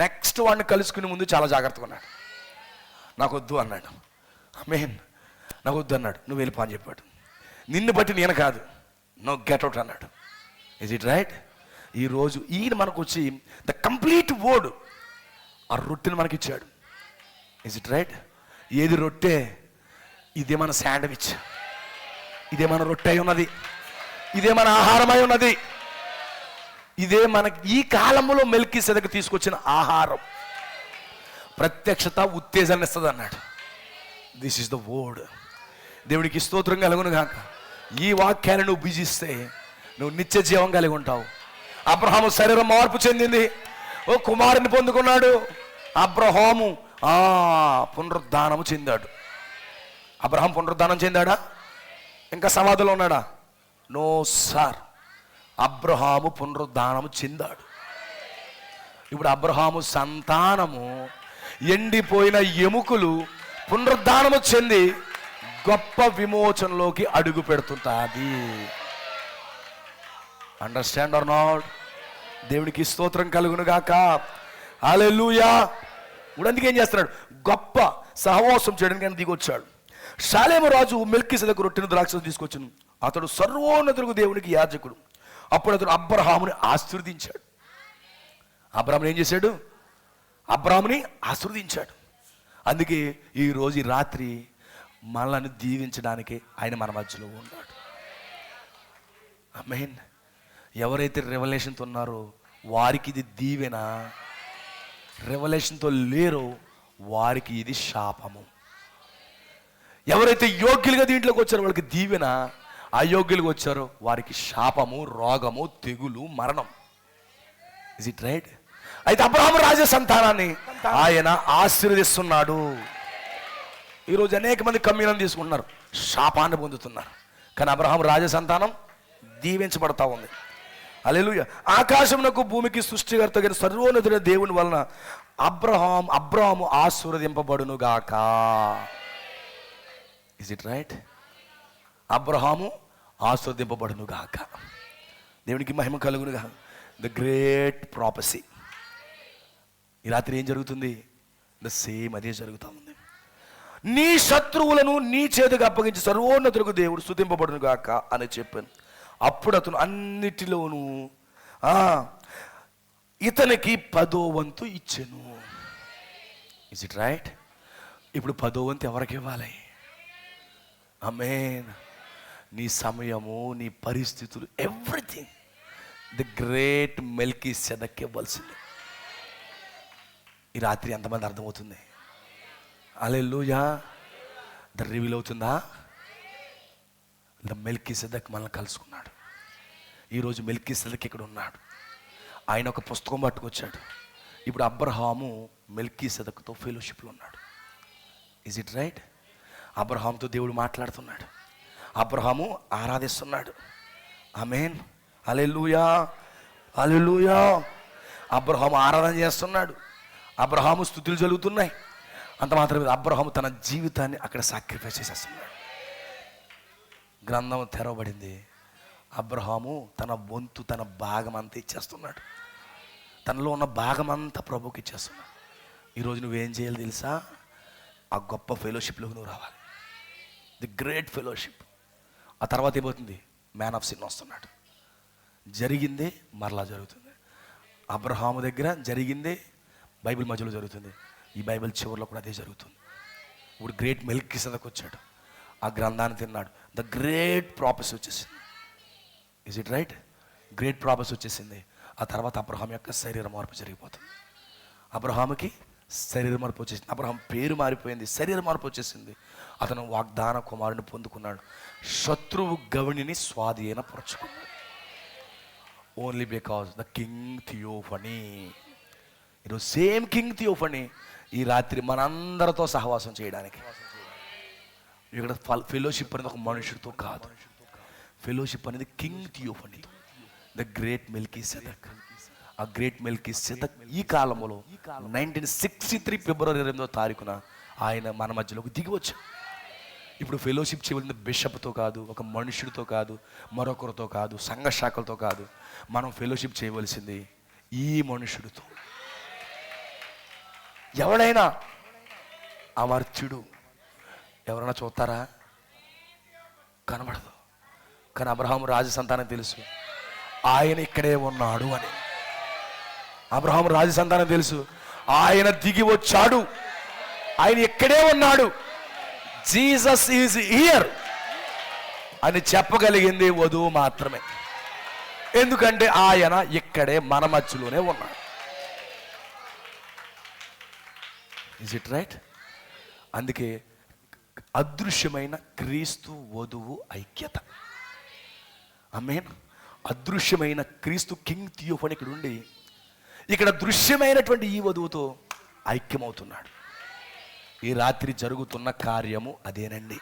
నెక్స్ట్ వాడిని కలుసుకునే ముందు చాలా జాగ్రత్తగా ఉన్నాడు. నాకు వద్దు అన్నాడు. ఆమేన్. నాకు వద్దు అన్నాడు. నువ్వు వెళ్ళిపో అని చెప్పాడు. నిన్ను బట్టి నేను కాదు, నో గెట్ అవుట్ అన్నాడు. Is it right? ఈరోజు ఈయన మనకు వచ్చి ద కంప్లీట్ వర్డ్ ఆ రొట్టెని మనకి ఇచ్చాడు. Is it right? ఏది రొట్టె? ఇదే మన శాండ్విచ్, ఇదే మన రొట్టె అయి ఉన్నది, ఇదే మన ఆహారమై ఉన్నది, ఇదే మనకి ఈ కాలంలో మెల్కీసెదకు తీసుకొచ్చిన ఆహారం. ప్రత్యక్షత ఉత్తేజాన్ని ఇస్తుంది అన్నాడు. This is the word. దేవుడికి స్తోత్రం కలుగును గాక. ఈ వాక్యాన్ని నువ్వు భుజిస్తే నువ్వు నిత్య జీవం కలిగి ఉంటావు. అబ్రహాము శరీరం మార్పు చెందింది, ఓ కుమారుని పొందుకున్నాడు. అబ్రహాము పునరుద్ధానము చెందాడు. అబ్రహాం పునరుద్ధానం చెందాడా? ఇంకా సమాధిలో ఉన్నాడా? నో సార్, అబ్రహాము పునరుద్ధానము చెందాడు. ఇప్పుడు అబ్రహాము సంతానము ఎండిపోయిన ఎముకలు పునరుద్ధానము చెంది గొప్ప విమోచనలోకి అడుగు పెడుతుంటాది. Understand are not? దేవునికి స్తోత్రం కలుగును గాక. హల్లెలూయా. ఇప్పుడు అందుకే ఏం చేస్తున్నాడు? గొప్ప సహవాసం చేయడానికి ఆయన దిగొచ్చాడు. షాలేము రాజు మెల్కీసెదకు రొట్టెను ద్రాక్షను తీసుకొచ్చాను. అతడు సర్వోన్నతులకు దేవునికి యాజకుడు. అప్పుడు అతడు అబ్రహాముని ఆశీర్వదించాడు. అబ్రహాముని ఏం చేశాడు? అబ్రహాముని ఆశీర్వదించాడు. అందుకే ఈరోజు ఈ రాత్రి మనల్ని దీవించడానికి ఆయన మన మధ్యలో ఉన్నాడు. ఆమేన్. ఎవరైతే రెవల్యూషన్తో ఉన్నారో వారికి ఇది దీవెన, రెవల్యూషన్తో లేరో వారికి ఇది శాపము. ఎవరైతే యోగ్యులుగా దీంట్లోకి వచ్చారో వాళ్ళకి దీవెన, అయోగ్యులుగా వచ్చారో వారికి శాపము, రోగము, తెగులు, మరణం. Is it right? అయితే అబ్రహాము రాజ సంతానాన్ని ఆయన ఆశీర్వదిస్తున్నాడు. ఈరోజు అనేక మంది కమ్యూనం తీసుకుంటున్నారు, శాపాన్ని పొందుతున్నారు. కానీ అబ్రహాము రాజ సంతానం దీవించబడతా ఉంది. హల్లెలూయా. ఆకాశమునకు భూమికి సృష్టికర్తగిన సర్వోన్నతుడైన దేవుని వలన అబ్రహాము ఆశీర్వదింపబడును గాక. Is it right? అబ్రహాము ఆశీర్వదింపబడును గాక. దేవునికి మహిమ కలుగును గాక. The great prophecy. ఈ రాత్రి ఏం జరుగుతుంది? ద సేమ్ అదే జరుగుతూ ఉంది. నీ శత్రువులను నీ చేతికి అప్పగించి సర్వోన్నతులకు దేవుడు స్తుతింపబడును గాక అని చెప్పాను. అప్పుడు అతను అన్నిటిలోనూ ఇతనికి 10వ వంతు ఇచ్చెను. Is it right? ఇప్పుడు 10వ వంతు ఎవరికి ఇవ్వాలి? ఆమేన్. నీ సమయము, నీ పరిస్థితులు, ఎవ్రీథింగ్ ది గ్రేట్ మెల్కీసెదెక్ ఇవ్వాల్సింది. ఈ రాత్రి ఎంతమంది అర్థమవుతుంది? హల్లెలూయా. ద రివీల్ అవుతుందా? ద మెల్కీసెదెక్ మనల్ని కలుసుకున్నాడు. ఈరోజు మెల్కీసెదెక్ ఇక్కడ ఉన్నాడు. ఆయన ఒక పుస్తకం పట్టుకొచ్చాడు. ఇప్పుడు అబ్రహాము మెల్కీసెదెక్తో ఫెలోషిప్లో ఉన్నాడు. Is it right? అబ్రహాముతో దేవుడు మాట్లాడుతున్నాడు. అబ్రహాము ఆరాధిస్తున్నాడు. ఆమేన్. హల్లెలూయా, హల్లెలూయా. అబ్రహాము ఆరాధన చేస్తున్నాడు. అబ్రహాము స్తుతులు జరుగుతున్నాయి. అంత మాత్రమే అబ్రహాము తన జీవితాన్ని అక్కడ సాక్రిఫైస్ చేసేస్తున్నాడు. గ్రంథం తెరవబడింది. అబ్రహాము తన వంతు, తన భాగం అంతా ఇచ్చేస్తున్నాడు. తనలో ఉన్న భాగం అంతా ప్రభుకి ఇచ్చేస్తున్నాడు. ఈరోజు నువ్వేం చేయాలి తెలుసా? ఆ గొప్ప ఫెలోషిప్లోకి నువ్వు రావాలి. The great fellowship. ఆ తర్వాత ఏమవుతుంది? మ్యాన్ ఆఫ్ సిన్ వస్తున్నాడు. జరిగిందే మరలా జరుగుతుంది. అబ్రహాము దగ్గర జరిగిందే బైబిల్ మధ్యలో జరుగుతుంది. ఈ బైబిల్ చివరిలో కూడా అదే జరుగుతుంది. ఇప్పుడు గ్రేట్ మెల్కీసెదెక్ వచ్చాడు. ఆ గ్రంథాన్ని తిన్నాడు. ద గ్రేట్ ప్రాపసీ వచ్చేసింది. Is it right? Great prophecy వచ్చేసింది. ఆ తర్వాత అబ్రహాం యొక్క శరీర మార్పు జరిగిపోతుంది. అబ్రహాముకి శరీర మార్పు వచ్చేసింది. అబ్రహాం పేరు మారిపోయింది, శరీర మార్పు వచ్చేసింది. అతను వాగ్దాన కుమారుని పొందుకున్నాడు. శత్రువు గవినిని స్వాధీనపరుచుకున్నాడు. Only because the king theophany. ఈరోజు సేమ్ కింగ్ థియోఫనీ ఈ రాత్రి మనందరితో సహవాసం చేయడానికి. ఇక్కడ ఫెలోషిప్ అనేది ఒక మనుషుడితో కాదు. ఫెలోషిప్ అనేది కింగ్ థియోఫనీ, ద గ్రేట్ మెల్కీసెదెక్. ఆ గ్రేట్ మెల్కీసెదెక్ ఈ కాలంలో 1963 ఫిబ్రవరి 8వ తారీఖున ఆయన మన మధ్యలోకి దిగి వచ్చాడు. ఇప్పుడు ఫెలోషిప్ చేయవలసింది బిషప్తో కాదు, ఒక మనుషుడితో కాదు, మరొకరితో కాదు, సంఘ శాఖలతో కాదు. మనం ఫెలోషిప్ చేయవలసింది ఈ మనుషుడితో. ఎవడైనా అమర్త్యుడు ఎవరైనా చూస్తారా? కనబడదు. కానీ అబ్రహాము రాజ సంతానం తెలుసు ఆయన ఇక్కడే ఉన్నాడు అని. అబ్రహాము రాజ సంతానం తెలుసు ఆయన దిగి వచ్చాడు, ఆయన ఇక్కడే ఉన్నాడు, జీసస్ ఈజ్ హియర్ అని చెప్పగలిగింది వధువు మాత్రమే. ఎందుకంటే ఆయన ఇక్కడే మన మధ్యలోనే ఉన్నాడు. Is it right? అందుకే అదృశ్యమైన క్రీస్తు వధువు ఐక్యత. ఆమేన్. అదృశ్యమైన క్రీస్తు కింగ్ థియోఫనీ ఇక్కడ ఉండి ఇక్కడ దృశ్యమైనటువంటి ఈ వధువుతో ఐక్యమవుతున్నాడు. ఈ రాత్రి జరుగుతున్న కార్యము అదేనండి.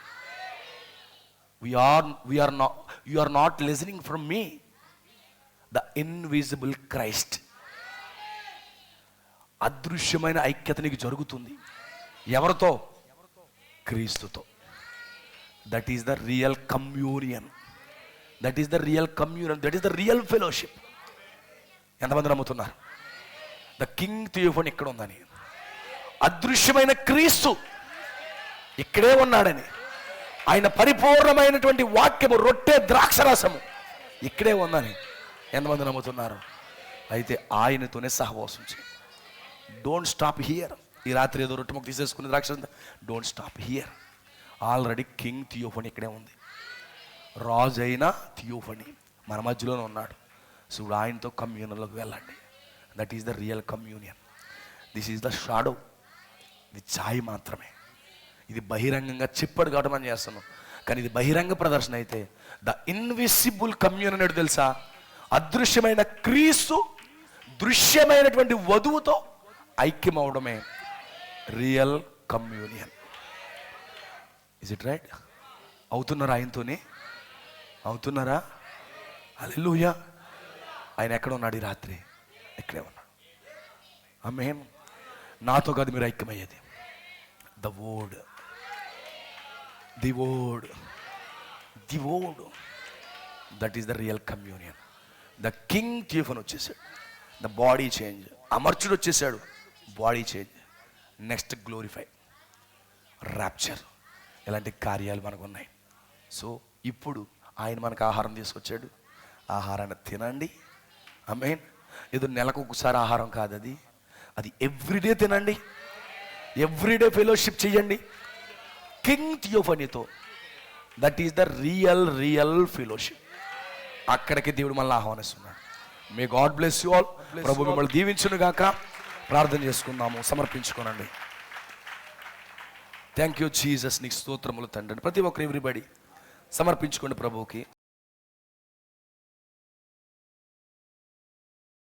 You are not listening from me, the invisible Christ. అదృశ్యమైన ఐక్యత నీకు జరుగుతుంది. ఎవరితో? క్రీస్తుతో. That is the real communion, that is the real communion, that is the real fellowship. ఎంతమంది నమ్ముతున్నారు? ద కింగ్ థియోఫనీ ఇక్కడ ఉందని, అదృశ్యమైన క్రీస్తు ఇక్కడే ఉన్నాడని, ఆయన పరిపూర్ణమైనటువంటి వాక్యము, రొట్టె ద్రాక్షరసము ఇక్కడే ఉందని ఎంతమంది నమ్ముతున్నారు? అయితే ఆయనతోనే సహవాసం చేయండి. Don't stop here. ఈ రాత్రి ఏదో రొట్టె ముక్క తీసేసుకుని ద్రాక్ష, don't stop here. Already king theophany ఇక్కడే ఉంది. రాజు అయిన థియోఫనీ మన మధ్యలోనే ఉన్నాడు. సో ఆయనతో కమ్యూనియన్లోకి వెళ్ళండి. That is the real communion. This is the shadow. ఇది ఛాయ్ మాత్రమే. ఇది బహిరంగంగా చెప్పడు కాబట్టి మనం చేస్తున్నాం. కానీ ఇది బహిరంగ ప్రదర్శన అయితే ద ఇన్విసిబుల్ కమ్యూనియన్ అనేది తెలుసా? అదృశ్యమైన క్రీస్తు దృశ్యమైనటువంటి వధువుతో ఐక్యం అవడమే real communion. Is it right? అవుతున్నారా? ఆయనతోనే అవుతున్నారా? హల్లెలూయా. ఆయన ఎక్కడ ఉన్నాడు? ఈ రాత్రి ఇక్కడే ఉన్నాడు. ఆమేన్. నాతో కాదు మీరు ఐక్యమయ్యేది. The word, the word, the word, that is the real communion. The king theophany వచ్చేసాడు. The body change. అమర్చుడు వచ్చేసాడు. Body change. Next glorify, rapture. ఇలాంటి కార్యాలు మనకు ఉన్నాయి. సో ఇప్పుడు ఆయన మనకు ఆహారం తీసుకొచ్చాడు. ఆహారాన్ని తినండి. ఆమేన్. ఏదో నెలకు ఒకసారి ఆహారం కాదు అది, అది ఎవ్రీడే తినండి. ఎవ్రీడే ఫెలోషిప్ చేయండి కింగ్ థియోఫనీతో. That is the real fellowship. అక్కడికి దేవుడు మళ్ళీ ఆహ్వానిస్తున్నాడు. May God bless you all. ప్రభు మిమ్మల్ని దీవించును గాక. ప్రార్థన చేసుకుందాము. సమర్పించుకోనండి. Thank you Jesus. నీకు స్తోత్రములు తండ్రి. ప్రతి ఒక్కరు ఎవ్రీబడి సమర్పించుకోండి ప్రభువుకి.